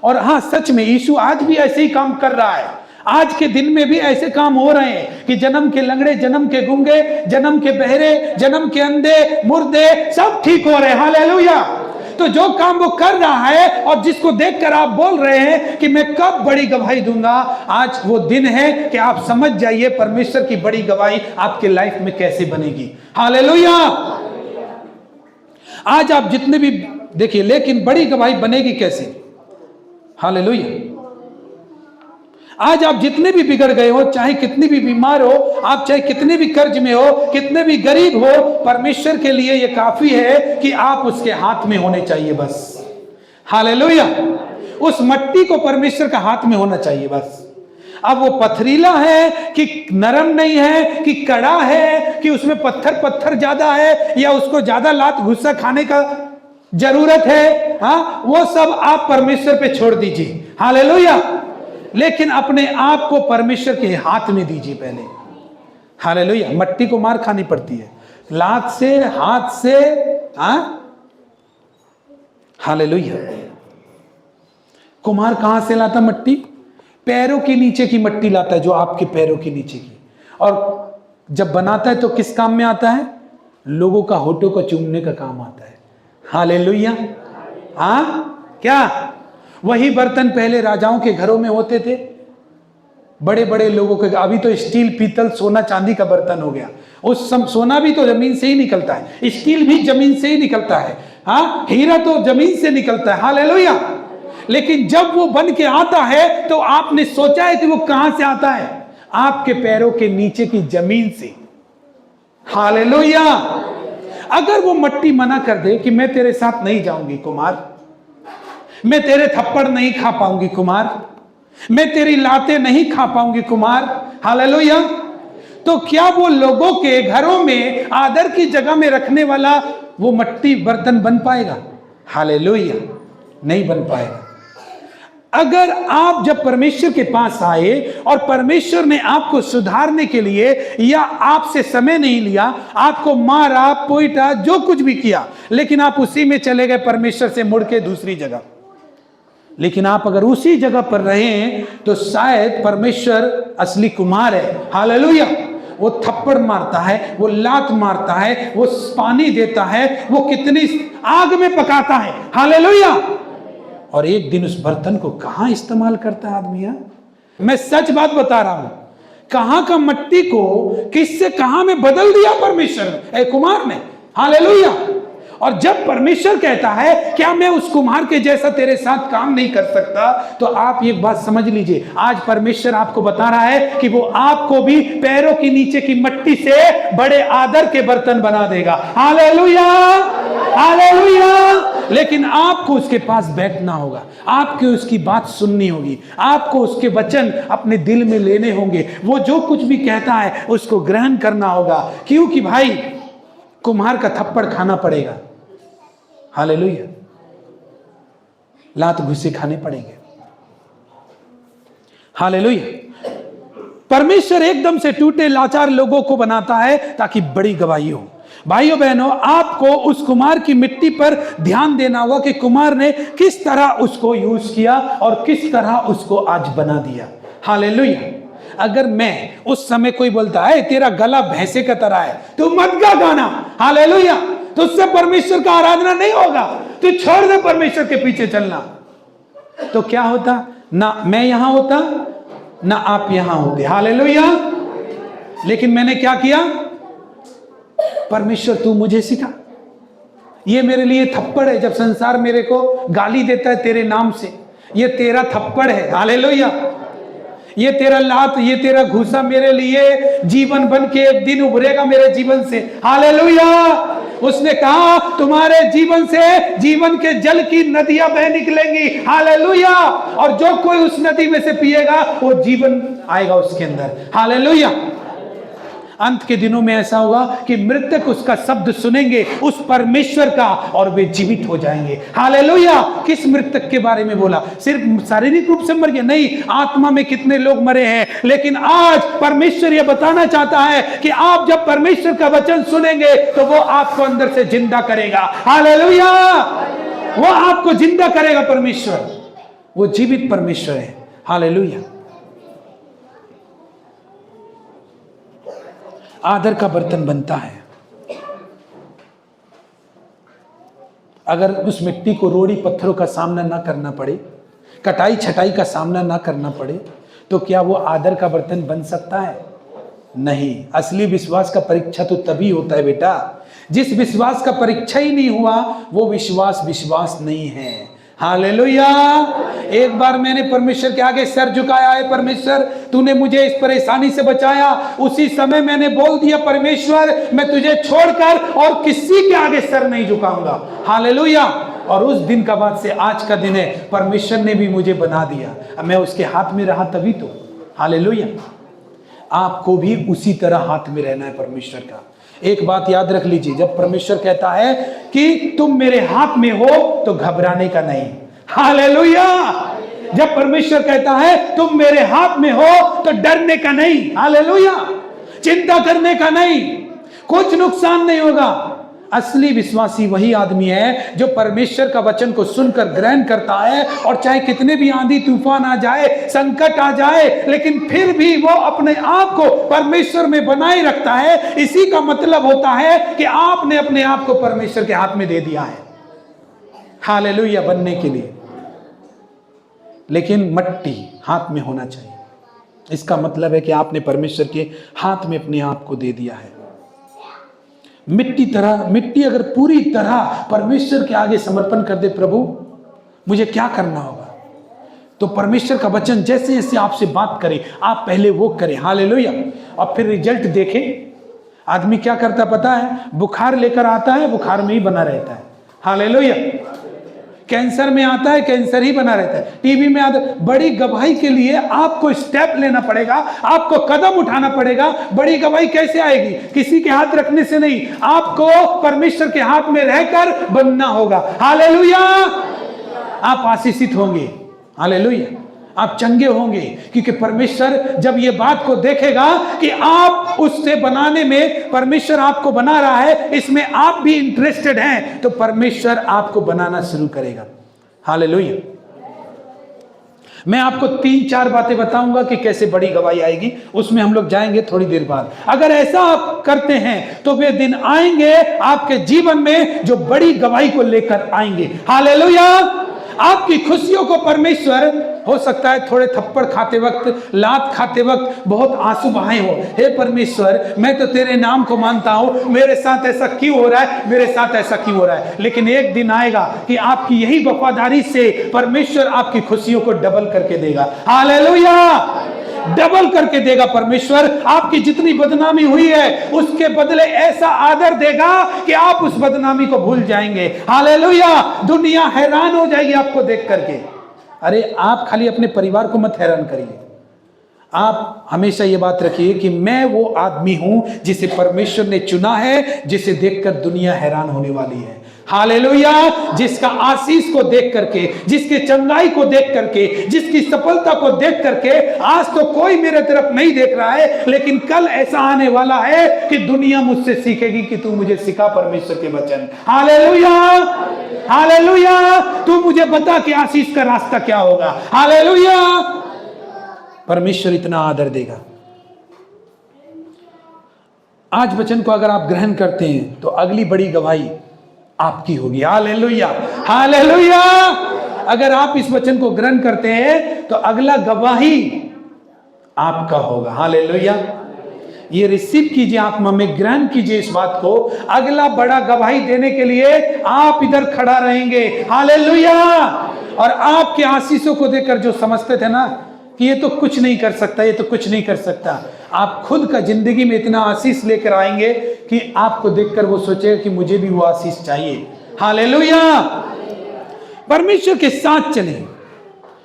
और हाँ, सच में यीशु आज भी ऐसे ही काम कर रहा है। आज के दिन में भी ऐसे काम हो रहे हैं कि जन्म के लंगड़े, जन्म के गूंगे, जन्म के बहरे, जन्म के अंधे, मुर्दे सब ठीक हो रहे हैं। हालेलुया। तो जो काम वो कर रहा है और जिसको देखकर आप बोल रहे हैं कि मैं कब बड़ी गवाही दूंगा, आज वो दिन है कि आप समझ जाइए परमेश्वर की बड़ी गवाही आपके लाइफ में कैसे बनेगी। हालेलुया। आज आप जितने भी देखिए, लेकिन बड़ी गवाही बनेगी कैसे? हालेलुया। आज आप जितने भी बिगड़ गए हो, चाहे कितनी भी बीमार हो, आप चाहे कितने भी कर्ज में हो, कितने भी गरीब हो, परमेश्वर के लिए यह काफी है कि आप उसके हाथ में होने चाहिए बस। हालेलुया। उस मट्टी को परमेश्वर का हाथ में होना चाहिए बस। अब वो पथरीला है कि नरम नहीं है, कि कड़ा है, कि उसमें पत्थर ज्यादा है, या उसको ज्यादा लात गुस्सा खाने का जरूरत है, हाँ, वो सब आप परमेश्वर पे छोड़ दीजिए। हालेलुया। लेकिन अपने आप को परमेश्वर के हाथ में दीजिए पहले। हालेलुया। मट्टी को मार खानी पड़ती है, लात से, हाथ से, हाँ। हालेलुया। कुम्हार कहां से लाता मट्टी? पैरों के नीचे की मट्टी लाता है, जो आपके पैरों के नीचे की। और जब बनाता है तो किस काम में आता है? लोगों का होठों को चूमने का काम आता है। हालेलुया। हाँ, क्या वही बर्तन पहले राजाओं के घरों में होते थे, बड़े बड़े लोगों के। अभी तो स्टील, पीतल, सोना, चांदी का बर्तन हो गया। उस सोना भी तो जमीन से ही निकलता है, स्टील भी जमीन से ही निकलता है, हाँ, हीरा तो जमीन से निकलता है। हालेलुया। लेकिन जब वो बन के आता है तो आपने सोचा है कि वो कहां से आता है? आपके पैरों के नीचे की जमीन से। हालेलुया। अगर वो मट्टी मना कर दे कि मैं तेरे साथ नहीं जाऊंगी कुमार, मैं तेरे थप्पड़ नहीं खा पाऊंगी कुमार, मैं तेरी लातें नहीं खा पाऊंगी कुमार, हालेलुया, तो क्या वो लोगों के घरों में आदर की जगह में रखने वाला वो मट्टी बर्तन बन पाएगा? हालेलुया, नहीं बन पाएगा। अगर आप जब परमेश्वर के पास आए और परमेश्वर ने आपको सुधारने के लिए या आपसे समय नहीं लिया, आपको मारा पीटा जो कुछ भी किया, लेकिन आप उसी में चले गए परमेश्वर से मुड़ के दूसरी जगह, लेकिन आप अगर उसी जगह पर रहे तो शायद परमेश्वर असली कुम्हार है। हालेलुया। वो थप्पड़ मारता है, वो लात मारता है, वो पानी देता है, वो कितनी आग में पकाता है। हालेलुया। और एक दिन उस बर्तन को कहां इस्तेमाल करता है आदमी। मैं सच बात बता रहा हूं, कहां का मट्टी को किससे कहां में बदल दिया परमेश्वर कुमार ने। हालेलुया। और जब परमेश्वर कहता है क्या मैं उस कुम्हार के जैसा तेरे साथ काम नहीं कर सकता, तो आप एक बात समझ लीजिए, आज परमेश्वर आपको बता रहा है कि वो आपको भी पैरों के नीचे की मिट्टी से बड़े आदर के बर्तन बना देगा। Hallelujah, hallelujah. लेकिन आपको उसके पास बैठना होगा, आपको उसकी बात सुननी होगी, आपको उसके वचन अपने दिल में लेने होंगे, वो जो कुछ भी कहता है उसको ग्रहण करना होगा, क्योंकि भाई कुम्हार का थप्पड़ खाना पड़ेगा। हालेलुया। लात घुसे खाने पड़ेंगे। हालेलुया। परमेश्वर एकदम से टूटे लाचार लोगों को बनाता है ताकि बड़ी गवाही हो। भाइयों बहनों, आपको उस कुम्हार की मिट्टी पर ध्यान देना होगा कि कुम्हार ने किस तरह उसको यूज किया और किस तरह उसको आज बना दिया। हालेलुया। अगर मैं उस समय कोई बोलता है तेरा गला भैंसे का तरह है, तो मत गा गाना। हालेलुया। तो उससे परमेश्वर का आराधना नहीं होगा। तो छोड़ दे परमेश्वर के पीछे चलना। तो क्या होता, ना मैं यहां होता ना आप यहां होते। हालेलुया। लेकिन मैंने क्या किया, परमेश्वर तू मुझे सिखा। ये मेरे लिए थप्पड़ है। जब संसार मेरे को गाली देता है तेरे नाम से, ये तेरा थप्पड़ है। हालेलुया। ये तेरा लात, ये तेरा घूसा मेरे लिए जीवन बन के एक दिन उभरेगा मेरे जीवन से। हालेलुया। उसने कहा तुम्हारे जीवन से जीवन के जल की नदियां बह निकलेंगी। हालेलुया। और जो कोई उस नदी में से पिएगा वो जीवन आएगा उसके अंदर। हालेलुया। अंत के दिनों में ऐसा होगा कि मृतक उसका शब्द सुनेंगे, उस परमेश्वर का, और वे जीवित हो जाएंगे। हालेलुया। किस मृतक के बारे में बोला? सिर्फ शारीरिक रूप से मर गए नहीं, आत्मा में कितने लोग मरे हैं। लेकिन आज परमेश्वर यह बताना चाहता है कि आप जब परमेश्वर का वचन सुनेंगे तो वो आपको अंदर से जिंदा करेगा। हालेलुया। वो आपको जिंदा करेगा। परमेश्वर वो जीवित परमेश्वर है। हालेलुया। आदर का बर्तन बनता है। अगर उस मिट्टी को रोड़ी पत्थरों का सामना ना करना पड़े, कटाई छटाई का सामना ना करना पड़े, तो क्या वो आदर का बर्तन बन सकता है? नहीं। असली विश्वास का परीक्षा तो तभी होता है बेटा, जिस विश्वास का परीक्षा ही नहीं हुआ वो विश्वास विश्वास नहीं है। हालेलुया। एक बार मैंने परमेश्वर के आगे सर झुकाया है, परमेश्वर तूने मुझे इस परेशानी से बचाया। उसी समय मैंने बोल दिया परमेश्वर मैं तुझे छोड़कर और किसी के आगे सर नहीं झुकाऊंगा। हालेलुया। और उस दिन का बाद से आज का दिन है, परमेश्वर ने भी मुझे बना दिया। अब मैं उसके हाथ में रहा तभी तो। हालेलुया। आपको भी उसी तरह हाथ में रहना है परमेश्वर का। एक बात याद रख लीजिए, जब परमेश्वर कहता है कि तुम मेरे हाथ में हो तो घबराने का नहीं। हालेलुया। जब परमेश्वर कहता है तुम मेरे हाथ में हो तो डरने का नहीं। हालेलुया। चिंता करने का नहीं, कुछ नुकसान नहीं होगा। असली विश्वासी वही आदमी है जो परमेश्वर का वचन को सुनकर ग्रहण करता है, और चाहे कितने भी आंधी तूफान आ जाए, संकट आ जाए, लेकिन फिर भी वो अपने आप को परमेश्वर में बनाए रखता है। इसी का मतलब होता है कि आपने अपने आप को परमेश्वर के हाथ में दे दिया है। हालेलुया। बनने के लिए, लेकिन मट्टी हाथ में होना चाहिए। इसका मतलब है कि आपने परमेश्वर के हाथ में अपने आप को दे दिया है। मिट्टी अगर पूरी तरह परमेश्वर के आगे समर्पण कर दे, प्रभु मुझे क्या करना होगा, तो परमेश्वर का वचन जैसे जैसे आपसे बात करे आप पहले वो करें। हालेलुया। और फिर रिजल्ट देखें। आदमी क्या करता पता है? बुखार लेकर आता है, बुखार में ही बना रहता है। हालेलुया। कैंसर में आता है, कैंसर ही बना रहता है। टीबी में आता है। बड़ी गवाही के लिए आपको स्टेप लेना पड़ेगा, आपको कदम उठाना पड़ेगा। बड़ी गवाही कैसे आएगी? किसी के हाथ रखने से नहीं, आपको परमेश्वर के हाथ में रहकर बनना होगा। हालेलुया। आप आशीषित होंगे। हालेलुया। आप चंगे होंगे क्योंकि परमेश्वर जब ये बात को देखेगा कि आप उससे बनाने में, परमेश्वर आपको बना रहा है, इसमें आप भी इंटरेस्टेड हैं, तो परमेश्वर आपको बनाना शुरू करेगा। हालेलुया। मैं आपको 3-4 बातें बताऊंगा कि कैसे बड़ी गवाही आएगी, उसमें हम लोग जाएंगे थोड़ी देर बाद। अगर ऐसा आप करते हैं तो वे दिन आएंगे आपके जीवन में जो बड़ी गवाही को लेकर आएंगे। हालेलुया। आपकी खुशियों को परमेश्वर, हो सकता है थोड़े थप्पड़ खाते वक्त, लात खाते वक्त बहुत आंसू बहाए हो, हे परमेश्वर मैं तो तेरे नाम को मानता हूं, मेरे साथ ऐसा क्यों हो रहा है, मेरे साथ ऐसा क्यों हो रहा है। लेकिन एक दिन आएगा कि आपकी यही वफादारी से परमेश्वर आपकी खुशियों को डबल करके देगा। हालेलुया। डबल करके देगा परमेश्वर। आपकी जितनी बदनामी हुई है उसके बदले ऐसा आदर देगा कि आप उस बदनामी को भूल जाएंगे। हालेलुया। दुनिया हैरान हो जाएगी आपको देख करके। अरे आप खाली अपने परिवार को मत हैरान करिए, आप हमेशा ये बात रखिए कि मैं वो आदमी हूं जिसे परमेश्वर ने चुना है, जिसे देखकर दुनिया हैरान होने वाली है। हालेलुया। जिसका आशीष को देख करके, जिसके चंगाई को देख करके, जिसकी सफलता को देख करके आज तो कोई मेरे तरफ नहीं देख रहा है, लेकिन कल ऐसा आने वाला है कि दुनिया मुझसे सीखेगी कि तू मुझे सिखा परमेश्वर के वचन। हालेलुया। हालेलुया। तू मुझे बता कि आशीष का रास्ता क्या होगा। हालेलुया। परमेश्वर इतना आदर देगा। आज वचन को अगर आप ग्रहण करते हैं तो अगली बड़ी गवाही आपकी होगी। हालेलुया। हालेलुया। अगर आप इस वचन को ग्रहण करते हैं तो अगला गवाही आपका होगा। हालेलुया। ये रिसीव कीजिए, आत्मा में ग्रहण कीजिए इस बात को। अगला बड़ा गवाही देने के लिए आप इधर खड़ा रहेंगे। हालेलुया। और आपके आशीषों को देखकर जो समझते थे ना कि ये तो कुछ नहीं कर सकता, ये तो कुछ नहीं कर सकता, आप खुद का जिंदगी में इतना आशीष लेकर आएंगे कि आपको देखकर वो सोचेगा कि मुझे भी वो आशीष चाहिए। हालेलुया। परमेश्वर के साथ चलें,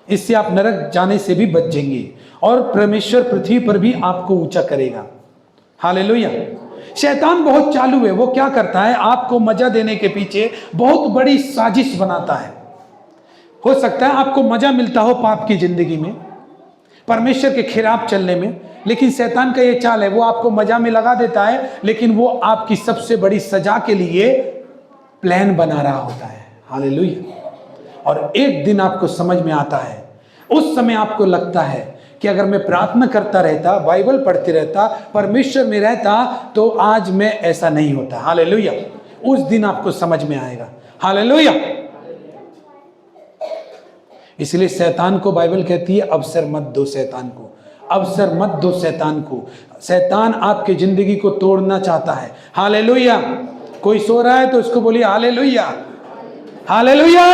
इससे आप नरक जाने से भी बच जाएंगे और परमेश्वर पृथ्वी पर भी आपको ऊंचा करेगा। हालेलुया। शैतान बहुत चालू है। वो क्या करता है, आपको मजा देने के पीछे बहुत बड़ी साजिश बनाता है। हो सकता है आपको मजा मिलता हो पाप की जिंदगी में, परमेश्वर के खिलाफ चलने में, लेकिन शैतान का ये चाल है, वो आपको मजा में लगा देता है, लेकिन वो आपकी सबसे बड़ी सजा के लिए प्लान बना रहा होता है। हालेलुया। और एक दिन आपको समझ में आता है, उस समय आपको लगता है कि अगर मैं प्रार्थना करता रहता, बाइबल पढ़ते रहता, परमेश्वर में रहता, तो आज मैं ऐसा नहीं होता। हालेलुया। उस दिन आपको समझ में आएगा। हालेलुया। इसलिए शैतान को बाइबल कहती है अवसर मत दो शैतान को, अवसर मत दो शैतान को। शैतान आपकी जिंदगी को तोड़ना चाहता है। हालेलुया। कोई सो रहा है तो उसको बोलिए हालेलुया। हालेलुया।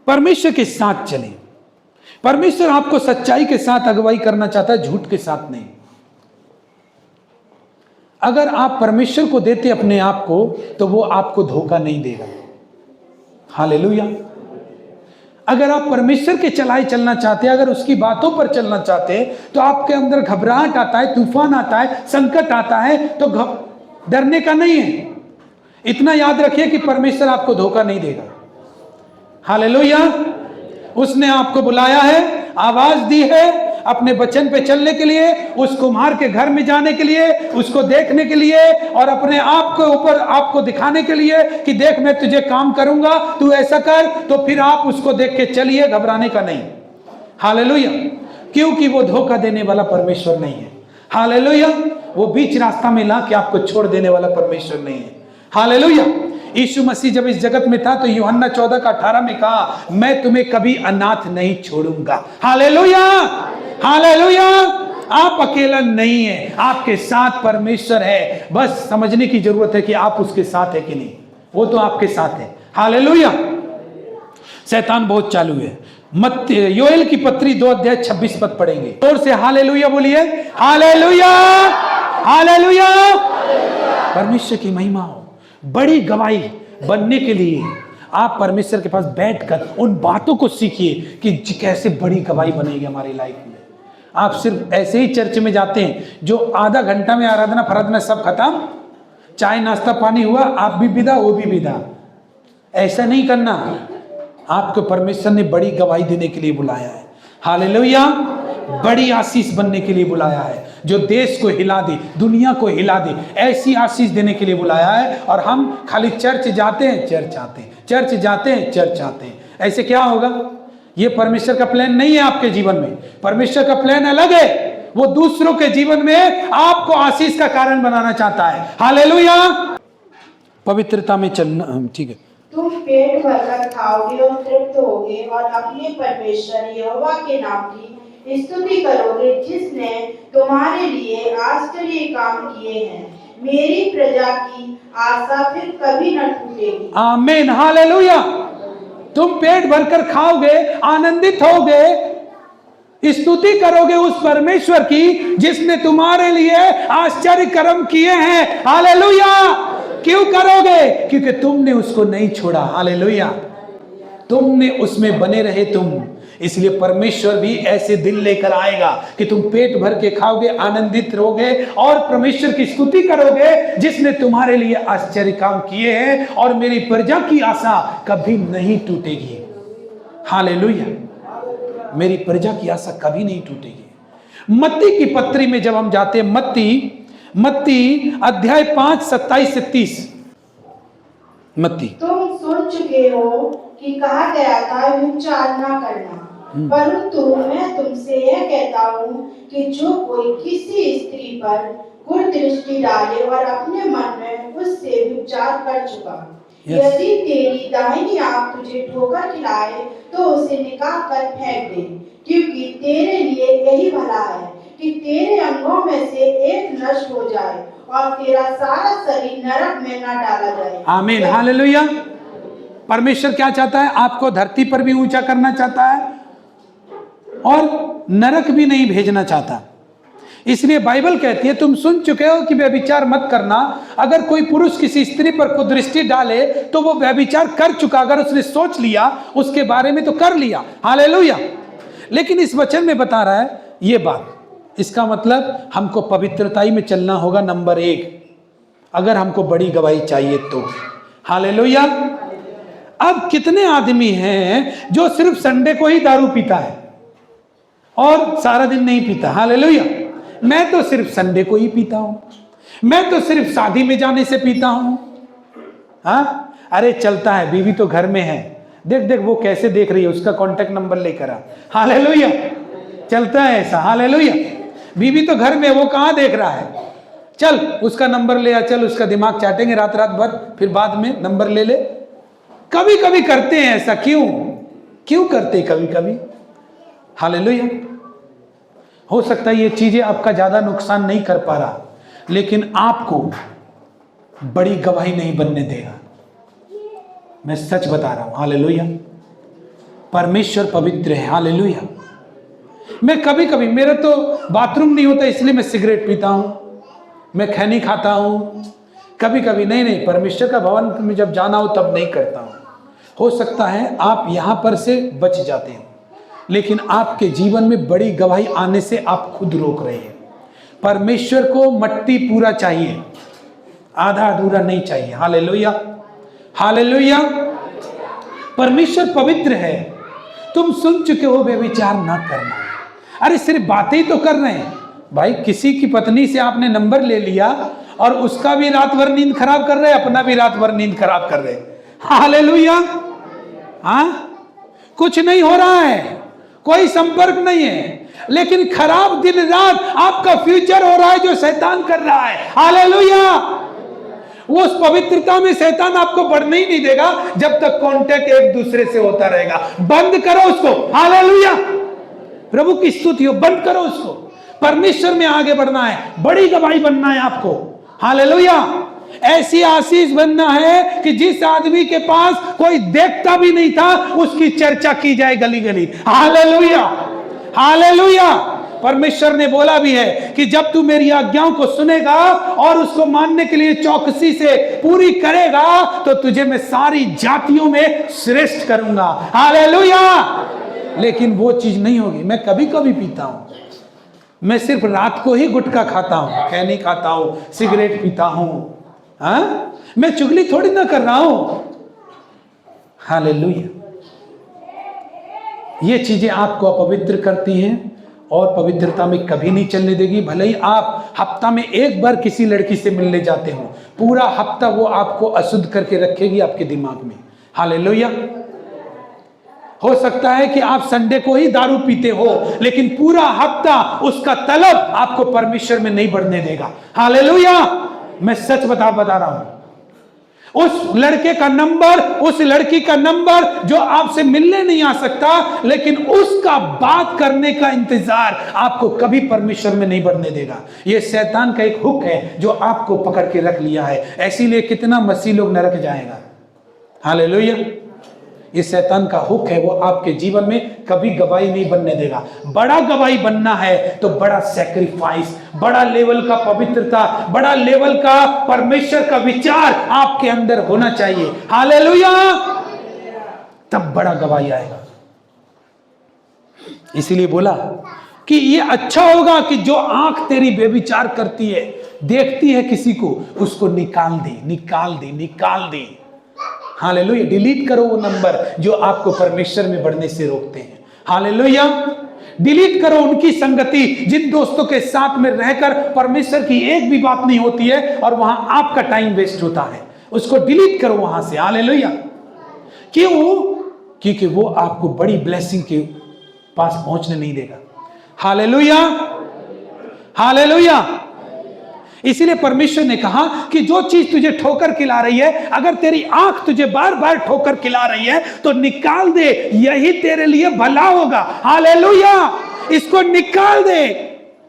परमेश्वर के साथ चलें। परमेश्वर आपको सच्चाई के साथ अगुवाई करना चाहता है, झूठ के साथ नहीं। अगर आप परमेश्वर को देते अपने आप को तो वो आपको धोखा नहीं देगा। हालेलुया। अगर आप परमेश्वर के चलाए चलना चाहते हैं, अगर उसकी बातों पर चलना चाहते हैं, तो आपके अंदर घबराहट आता है, तूफान आता है, संकट आता है, तो डरने का नहीं है। इतना याद रखिए कि परमेश्वर आपको धोखा नहीं देगा। हालेलुया। उसने आपको बुलाया है, आवाज दी है अपने वचन पे चलने के लिए, उस कुम्हार के घर में जाने के लिए, उसको देखने के लिए और अपने आप के ऊपर आपको दिखाने के लिए कि देख मैं तुझे काम करूंगा, तू ऐसा कर। तो फिर आप उसको देख के चलिए, घबराने का नहीं। हालेलुया। क्योंकि वो धोखा देने वाला परमेश्वर नहीं है। हालेलुया। वो बीच रास्ता में ला के आपको छोड़ देने वाला परमेश्वर नहीं है। हालेलुया। यीशु मसीह जब इस जगत में था तो यूहन्ना 14:18 में कहा, मैं तुम्हें कभी अनाथ नहीं छोड़ूंगा। हालेलुया। हालेलुया। आप अकेला नहीं है, आपके साथ परमेश्वर है। बस समझने की जरूरत है कि आप उसके साथ है कि नहीं। वो तो आपके साथ है। हालेलुया। शैतान बहुत चालू है। योएल की पत्री 2:26 पढ़ेंगे। जोर से हालेलुया बोलिए। हालेलुया। हालेलुया। परमेश्वर की महिमा हो। बड़ी गवाही बनने के लिए आप परमेश्वर के पास बैठकर उन बातों को सीखिए कि कैसे बड़ी गवाही बनेगी हमारी लाइफ में। आप सिर्फ ऐसे ही चर्च में जाते हैं जो आधा घंटा में आराधना फराधना सब खत्म, चाय नाश्ता पानी हुआ, आप भी विदा वो भी विदा। ऐसा नहीं करना। आपको परमेश्वर ने बड़ी गवाही देने के लिए बुलाया है। हालेलुया। बड़ी आशीष बनने के लिए बुलाया है, जो देश को हिला दे, दुनिया को हिला दे, ऐसी आशीष देने के लिए बुलाया है। और हम खाली चर्च जाते हैं, चर्च आते हैं, चर्च जाते हैं, चर्च आते हैं, ऐसे क्या होगा? ये परमेश्वर का प्लान नहीं है आपके जीवन में। परमेश्वर का प्लान अलग है। वो दूसरों के जीवन में आपको आशीष का कारण बनाना चाहता है। हालेलुया। पवित्रता में चलना, ठीक है। तुम पेट भरकर खाओगे और तृप्त होगे और अपने परमेश्वर यहोवा के नाम की स्तुति करोगे, जिसने तुम्हारे लिए आश्चर्य काम किए हैं। मेरी प्रजा की आशा फिर कभी न टूटेगी। आमीन। हालेलुया। तुम पेट भरकर खाओगे, आनंदित होगे, स्तुति करोगे उस परमेश्वर की जिसने तुम्हारे लिए आश्चर्य कर्म किए हैं। हालेलुया। क्यों करोगे? क्योंकि तुमने उसको नहीं छोड़ा। हालेलुया। तुमने उसमें बने रहे तुम, इसलिए परमेश्वर भी ऐसे दिल लेकर आएगा कि तुम पेट भर के खाओगे, आनंदित रहोगे और परमेश्वर की स्तुति करोगे जिसने तुम्हारे लिए आश्चर्य काम किए हैं, और मेरी प्रजा की आशा कभी नहीं टूटेगी। हालेलुया। मेरी प्रजा की आशा कभी नहीं टूटेगी। मत्ती की पत्री में जब हम जाते हैं, मत्ती अध्याय 5 27 से 30। मत्ती, तुम सुन चुके हो कि कहा गया था व्यभिचार न करना, परंतु मैं तुमसे यह कहता हूँ कि जो कोई किसी स्त्री पर कुदृष्टि डाले और अपने मन में उससे व्यभिचार कर चुका, यदि तेरी दाहिनी आंख तुझे ठोकर खिलाए तो उसे निकाल कर फेंक दे, क्योंकि तेरे लिए यही भला है कि तेरे अंगों में से एक नष्ट हो जाए और तेरा सारा शरीर नरक में न डाला जाए। आमीन। हालेलुया। परमेश्वर क्या चाहता है? आपको धरती पर भी ऊंचा करना चाहता है और नरक भी नहीं भेजना चाहता। इसलिए बाइबल कहती है, तुम सुन चुके हो कि व्यभिचार मत करना। अगर कोई पुरुष किसी स्त्री पर कुदृष्टि डाले तो वो व्यभिचार कर चुका। अगर उसने सोच लिया उसके बारे में तो कर लिया। हालेलुया। लेकिन इस वचन में बता रहा है ये बात, इसका मतलब हमको पवित्रताई में चलना होगा, नंबर 1, अगर हमको बड़ी गवाही चाहिए तो। हालेलुया। अब कितने आदमी हैं जो सिर्फ संडे को ही दारू पीता है और सारा दिन नहीं पीता? हालेलुया। मैं तो सिर्फ संडे को ही पीता हूं, मैं तो सिर्फ शादी में जाने से पीता हूं। हाँ, अरे चलता है, बीवी तो घर में है, देख देख वो कैसे देख रही है, उसका कांटेक्ट नंबर लेकर आ। हालेलुया। चलता है ऐसा। हालेलुया। बीवी तो घर में, वो कहां देख रहा है? चल उसका नंबर ले आ, चल उसका दिमाग चाटेंगे रात रात भर, फिर बाद में नंबर ले ले। कभी कभी करते हैं ऐसा। क्यों करते हैं कभी कभी? हालेलुया। हो सकता है ये चीजें आपका ज्यादा नुकसान नहीं कर पा रहा, लेकिन आपको बड़ी गवाही नहीं बनने देगा। मैं सच बता रहा हूं। हालेलुया। परमेश्वर पवित्र है। हालेलुया। मैं कभी कभी, मेरा तो बाथरूम नहीं होता इसलिए मैं सिगरेट पीता हूं, मैं खैनी खाता हूं, कभी कभी नहीं, परमेश्वर का भवन में जब जाना हो तब नहीं करता हूं। हो सकता है आप यहां पर से बच जाते हैं, लेकिन आपके जीवन में बड़ी गवाही आने से आप खुद रोक रहे हैं। परमेश्वर को मट्टी पूरा चाहिए, आधा अधूरा नहीं चाहिए। हालेलुया। हालेलुया। परमेश्वर पवित्र है। तुम सुन चुके हो व्यभिचार ना करना। अरे सिर्फ बातें ही तो कर रहे हैं भाई। किसी की पत्नी से आपने नंबर ले लिया और उसका भी रात भर नींद खराब कर रहे, अपना भी रात भर नींद खराब कर रहे। हालेलुया। हाँ, कुछ नहीं हो रहा है, कोई संपर्क नहीं है, लेकिन खराब दिन रात आपका फ्यूचर हो रहा है जो शैतान कर रहा है। हालेलुया। वो उस पवित्रता में शैतान आपको बढ़ने ही नहीं देगा जब तक कांटेक्ट एक दूसरे से होता रहेगा। बंद करो उसको। हालेलुया। प्रभु की स्तुति हो, बंद करो उसको। परमेश्वर में आगे बढ़ना है, बड़ी गवाही बनना है आपको। हालेलुया। ऐसी आशीष बनना है कि जिस आदमी के पास कोई देखता भी नहीं था उसकी चर्चा की जाए गली गली। हालेलुया। हालेलुया। परमेश्वर ने बोला भी है कि जब तू मेरी आज्ञाओं को सुनेगा और उसको मानने के लिए चौकसी से पूरी करेगा तो तुझे मैं सारी जातियों में श्रेष्ठ करूंगा। हालेलुया। लेकिन वो चीज नहीं होगी। मैं कभी कभी पीता हूं, मैं सिर्फ रात को ही गुटखा खाता हूं, खैनी खाता हूं, सिगरेट पीता हूं। हाँ, मैं चुगली थोड़ी ना कर रहा हूं। हालेलुया। ये चीजें आपको अपवित्र करती हैं और पवित्रता में कभी नहीं चलने देगी। भले ही आप हफ्ता में एक बार किसी लड़की से मिलने जाते हो, पूरा हफ्ता वो आपको अशुद्ध करके रखेगी आपके दिमाग में। हालेलुया। हो सकता है कि आप संडे को ही दारू पीते हो, लेकिन पूरा हफ्ता उसका तलब आपको परमेश्वर में नहीं बढ़ने देगा। हालेलुया। मैं सच बता रहा हूं, उस लड़के का नंबर, उस लड़की का नंबर जो आपसे मिलने नहीं आ सकता, लेकिन उसका बात करने का इंतजार आपको कभी परमेश्वर में नहीं बढ़ने देगा। यह शैतान का एक हुक है जो आपको पकड़ के रख लिया है। इसीलिए कितना मसीह लोग नरक जाएगा। हालेलुया। ये शैतान का हुक है, वो आपके जीवन में कभी गवाही नहीं बनने देगा। बड़ा गवाही बनना है तो बड़ा सैक्रिफाइस, बड़ा लेवल का पवित्रता, बड़ा लेवल का परमेश्वर का विचार आपके अंदर होना चाहिए। हालेलुया। तब बड़ा गवाही आएगा। इसीलिए बोला कि ये अच्छा होगा कि जो आंख तेरी बेविचार करती है, देखती है किसी को, उसको निकाल दे, निकाल दे, निकाल दे। हालेलुया। डिलीट करो वो नंबर जो आपको परमेश्वर में बढ़ने से रोकते हैं। हालेलुया। डिलीट करो उनकी संगति, जिन दोस्तों के साथ में रहकर परमेश्वर की एक भी बात नहीं होती है और वहां आपका टाइम वेस्ट होता है, उसको डिलीट करो वहां से। हालेलुया। क्यों? क्योंकि वो आपको बड़ी ब्लेसिंग के पास पहुंचने नहीं देगा। हालेलुया। हालेलुया। इसीलिए परमेश्वर ने कहा कि जो चीज तुझे ठोकर खिला रही है, अगर तेरी आंख तुझे बार बार ठोकर खिला रही है तो निकाल दे, यही तेरे लिए भला होगा। हालेलुया। इसको निकाल दे।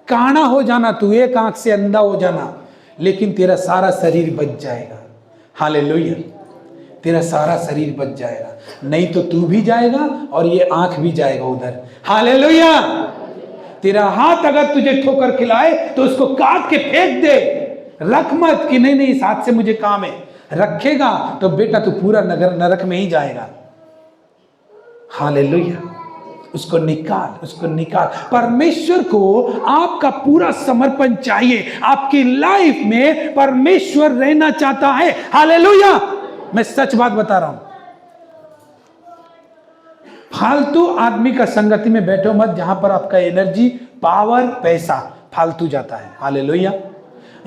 काना हो जाना, तू एक आंख से अंधा हो जाना, लेकिन तेरा सारा शरीर बच जाएगा। हालेलुया। तेरा सारा शरीर बच जाएगा, नहीं तो तू भी जाएगा और ये आंख भी जाएगा उधर। हालेलुया। तेरा हाथ अगर तुझे ठोकर खिलाए तो उसको काट के फेंक दे, रख मत कि नहीं नहीं इस हाथ से मुझे काम है। रखेगा तो बेटा तू पूरा नरक में ही जाएगा। हालेलुया। उसको निकाल, उसको निकाल। परमेश्वर को आपका पूरा समर्पण चाहिए। आपकी लाइफ में परमेश्वर रहना चाहता है। हालेलुया। मैं सच बात बता रहा हूं। फालतू आदमी का संगति में बैठो मत, जहां पर आपका एनर्जी, पावर, पैसा फालतू जाता है। हालेलुया।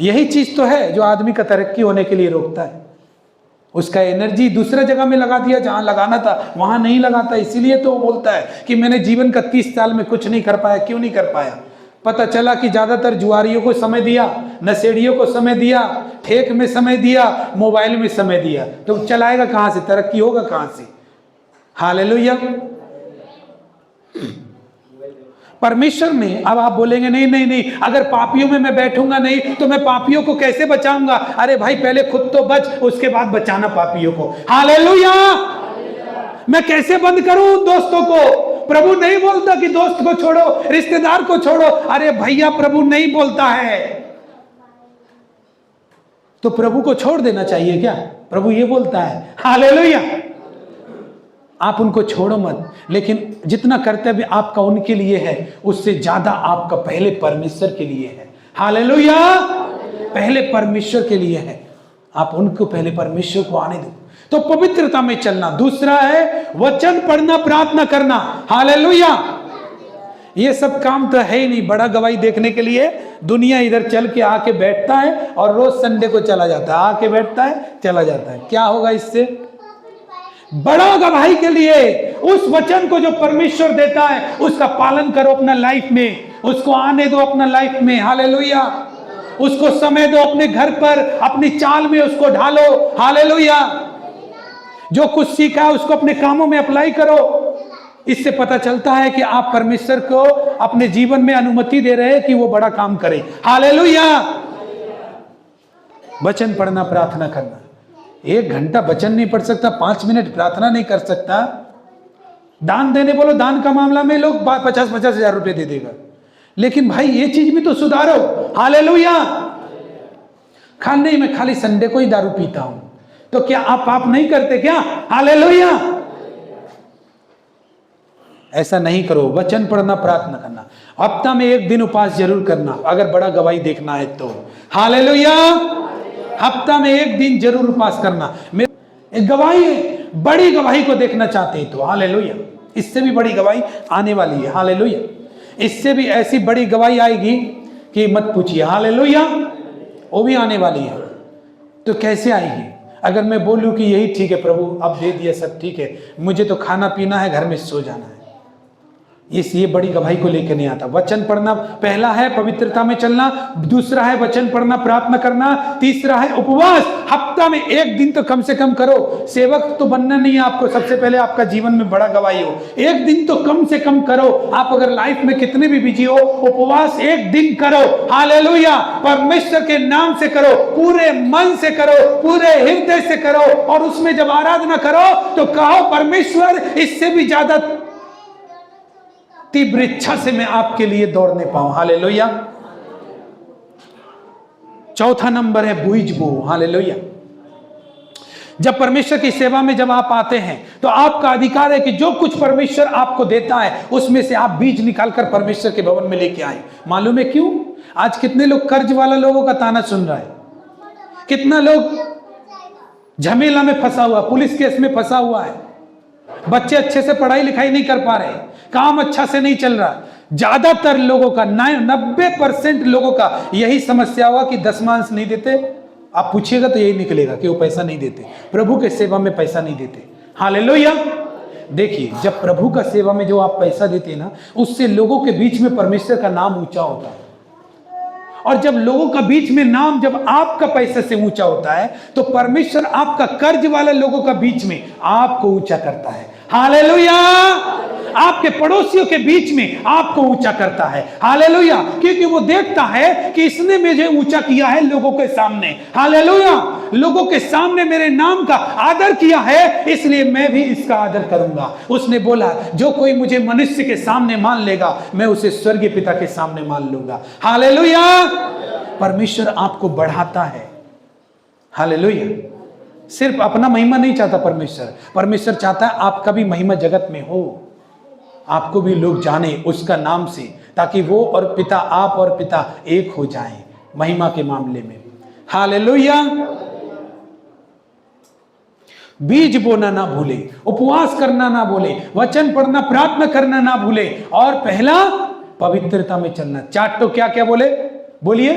यही चीज तो है जो आदमी का तरक्की होने के लिए रोकता है। उसका एनर्जी दूसरे जगह में लगा दिया, जहां लगाना था वहां नहीं लगाता। इसीलिए तो वो बोलता है कि मैंने जीवन का 30 साल में कुछ नहीं कर पाया। क्यों नहीं कर पाया? पता चला कि ज्यादातर जुआरियों को समय दिया, नशेड़ियों को समय दिया, ठेक में समय दिया, मोबाइल में समय दिया, तो चलाएगा कहां से? तरक्की होगा कहां से? हालेलुया। परमेश्वर में अब आप बोलेंगे नहीं नहीं नहीं, अगर पापियों में मैं बैठूंगा नहीं तो मैं पापियों को कैसे बचाऊंगा? अरे भाई पहले खुद तो बच, उसके बाद बचाना पापियों को। हालेलुया। मैं कैसे बंद करूं दोस्तों को? प्रभु नहीं बोलता कि दोस्त को छोड़ो, रिश्तेदार को छोड़ो। अरे भैया प्रभु नहीं बोलता है तो प्रभु को छोड़ देना चाहिए क्या? प्रभु ये बोलता है। हालेलुया। आप उनको छोड़ो मत, लेकिन जितना कर्तव्य आपका उनके लिए है उससे ज्यादा आपका पहले परमेश्वर के लिए है। हालेलुया। पहले परमेश्वर के लिए है। आप उनको पहले परमेश्वर को आने दो, तो पवित्रता में चलना। दूसरा है वचन पढ़ना, प्रार्थना करना। हालेलुया। ये सब काम तो है ही नहीं। बड़ा गवाही देखने के लिए दुनिया इधर चल के आके बैठता है और रोज संडे को चला जाता है, आके बैठता है चला जाता है। क्या होगा इससे? बड़ा गवाही के लिए उस वचन को जो परमेश्वर देता है उसका पालन करो अपना लाइफ में, उसको आने दो अपना लाइफ में। हालेलुया। उसको समय दो अपने घर पर, अपनी चाल में उसको ढालो। हालेलुया। जो कुछ सीखा है उसको अपने कामों में अप्लाई करो। इससे पता चलता है कि आप परमेश्वर को अपने जीवन में अनुमति दे रहे हैं कि वो बड़ा काम करे। हालेलुया। वचन पढ़ना, प्रार्थना करना। 1 घंटा वचन नहीं पढ़ सकता, 5 मिनट प्रार्थना नहीं कर सकता। दान देने बोलो, दान का मामला में लोग 50-50 हजार रुपए दे देगा। लेकिन भाई ये चीज भी तो सुधारो। हालेलुया। नहीं, मैं खाली संडे को ही दारू पीता हूं, तो क्या आप पाप नहीं करते क्या? हालेलुया। ऐसा नहीं करो। वचन पढ़ना, प्रार्थना करना। हफ्ता में 1 दिन उपवास जरूर करना अगर बड़ा गवाही देखना है तो। हालेलुया। हफ्ता में 1 दिन जरूर उपवास करना। गवाही, बड़ी गवाही को देखना चाहते हैं तो। हालेलुया। इससे भी बड़ी गवाही आने वाली है। हालेलुया। इससे भी ऐसी बड़ी गवाही आएगी कि मत पूछिए। हालेलुया। वो भी आने वाली है। तो कैसे आएगी? अगर मैं बोलूं कि यही ठीक है प्रभु, अब दे दिया, सब ठीक है, मुझे तो खाना पीना है, घर में सो जाना है, ये बड़ी गवाही को लेकर नहीं आता। वचन पढ़ना पहला है, पवित्रता में चलना दूसरा है, वचन पढ़ना, प्रार्थना करना तीसरा है, उपवास। हफ्ता में एक दिन तो कम से कम करो। सेवक तो बनना नहीं है आपको, सबसे पहले आपका जीवन में बड़ा गवाही हो, एक दिन तो कम से कम करो। आप अगर लाइफ में कितने भी बिजी हो, उपवास एक दिन करो। हालेलुया। परमेश्वर के नाम से करो, पूरे मन से करो, पूरे हृदय से करो, और उसमें जब आराधना करो तो कहो परमेश्वर इससे भी ज्यादा तीव्र इच्छा से मैं आपके लिए दौड़ने पाऊं। हालेलुया। चौथा नंबर है बीज बो। हालेलुया। जब परमेश्वर की सेवा में जब आप आते हैं तो आपका अधिकार है कि जो कुछ परमेश्वर आपको देता है उसमें से आप बीज निकालकर परमेश्वर के भवन में लेके आए। मालूम है क्यों? आज कितने लोग कर्ज वाला लोगों का ताना सुन रहा है, कितना लोग झमेला में फंसा हुआ, पुलिस केस में फंसा हुआ है, बच्चे अच्छे से पढ़ाई लिखाई नहीं कर पा रहे, काम अच्छा से नहीं चल रहा। ज्यादातर लोगों का 90% लोगों का यही समस्या हुआ कि दशमांश नहीं देते। आप पूछिएगा तो यही निकलेगा कि वो पैसा नहीं देते, प्रभु के सेवा में पैसा नहीं देते। हालेलुया। देखिए, जब प्रभु का सेवा में जो आप पैसा देते हैं ना, उससे लोगों के बीच में परमेश्वर का नाम ऊंचा होता है। और जब लोगों का बीच में नाम जब आपका पैसे से ऊंचा होता है तो परमेश्वर आपका कर्ज वाले लोगों का बीच में आपको ऊंचा करता है। हालेलुया। आपके पड़ोसियों के बीच में आपको ऊंचा करता है। हालेलुया। क्योंकि वो देखता है कि इसने मुझे ऊंचा किया है लोगों के सामने। हालेलुया। लोगों के सामने मेरे नाम का आदर किया है, इसलिए मैं भी इसका आदर करूंगा। उसने बोला जो कोई मुझे मनुष्य के सामने मान लेगा मैं उसे स्वर्गीय पिता के सामने मान लूंगा। हालेलुया। परमेश्वर आपको बढ़ाता है। हालेलुया। सिर्फ अपना महिमा नहीं चाहता परमेश्वर चाहता है आपका भी महिमा जगत में हो, आपको भी लोग जाने उसका नाम से, ताकि वो और पिता, आप और पिता एक हो जाएं महिमा के मामले में। हालेलुया। बीज बोना ना भूले, उपवास करना ना भूले, वचन पढ़ना, प्रार्थना करना ना भूले, और पहला पवित्रता में चलना। चार तो क्या क्या बोले? बोलिए,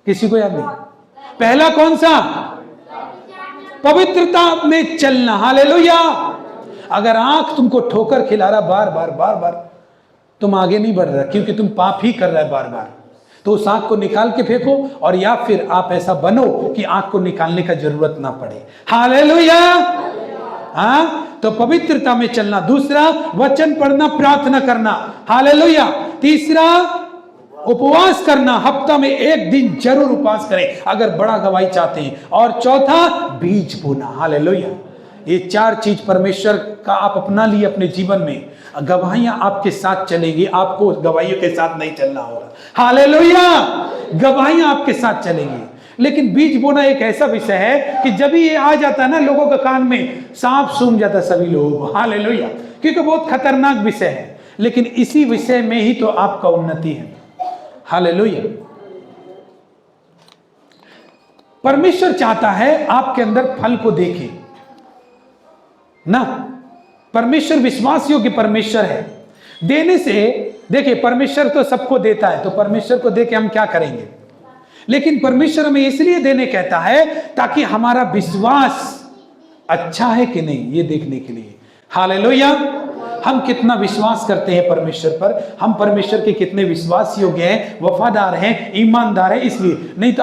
किसी को याद नहीं? पहला कौन सा? पवित्रता में चलना। हालेलुया। अगर आंख तुमको ठोकर खिला रहा बार बार, तुम आगे नहीं बढ़ रहा क्योंकि तुम पाप ही कर रहा है बार बार, तो उस आंख को निकाल के फेंको, और या फिर आप ऐसा बनो कि आंख को निकालने का जरूरत ना पड़े। हालेलुया। हाँ, तो पवित्रता में चलना। दूसरा, वचन पढ़ना, प्रार्थना करना। हालेलुया। तीसरा, उपवास करना। हफ्ता में एक दिन जरूर उपवास करें अगर बड़ा गवाही चाहते हैं। और चौथा, बीज बोना। हालेलुया। ये चार चीज परमेश्वर का आप अपना लिए अपने जीवन में, गवाहियां आपके साथ चलेगी, आपको गवाहियों के साथ नहीं चलना होगा। हालेलुया। गवाहियां आपके साथ चलेंगी। लेकिन बीज बोना एक ऐसा विषय है कि जब ये आ जाता है ना लोगों के कान में, सांप सूंघ जाता सभी लोगों को। हालेलुया। क्योंकि बहुत खतरनाक विषय है, लेकिन इसी विषय में ही तो आपका उन्नति है। हालेलुया। परमेश्वर चाहता है आपके अंदर फल को देखे ना। परमेश्वर विश्वास योग्य परमेश्वर है। देने से, देखिए, परमेश्वर तो सबको देता है, तो परमेश्वर को देके हम क्या करेंगे? लेकिन परमेश्वर हमें इसलिए देने कहता है ताकि हमारा विश्वास अच्छा है कि नहीं ये देखने के लिए। हालेलुया। हम कितना विश्वास करते हैं परमेश्वर पर, हम परमेश्वर के कितने विश्वास योग्य हैं, वफादार हैं, ईमानदार हैं, इसलिए। नहीं तो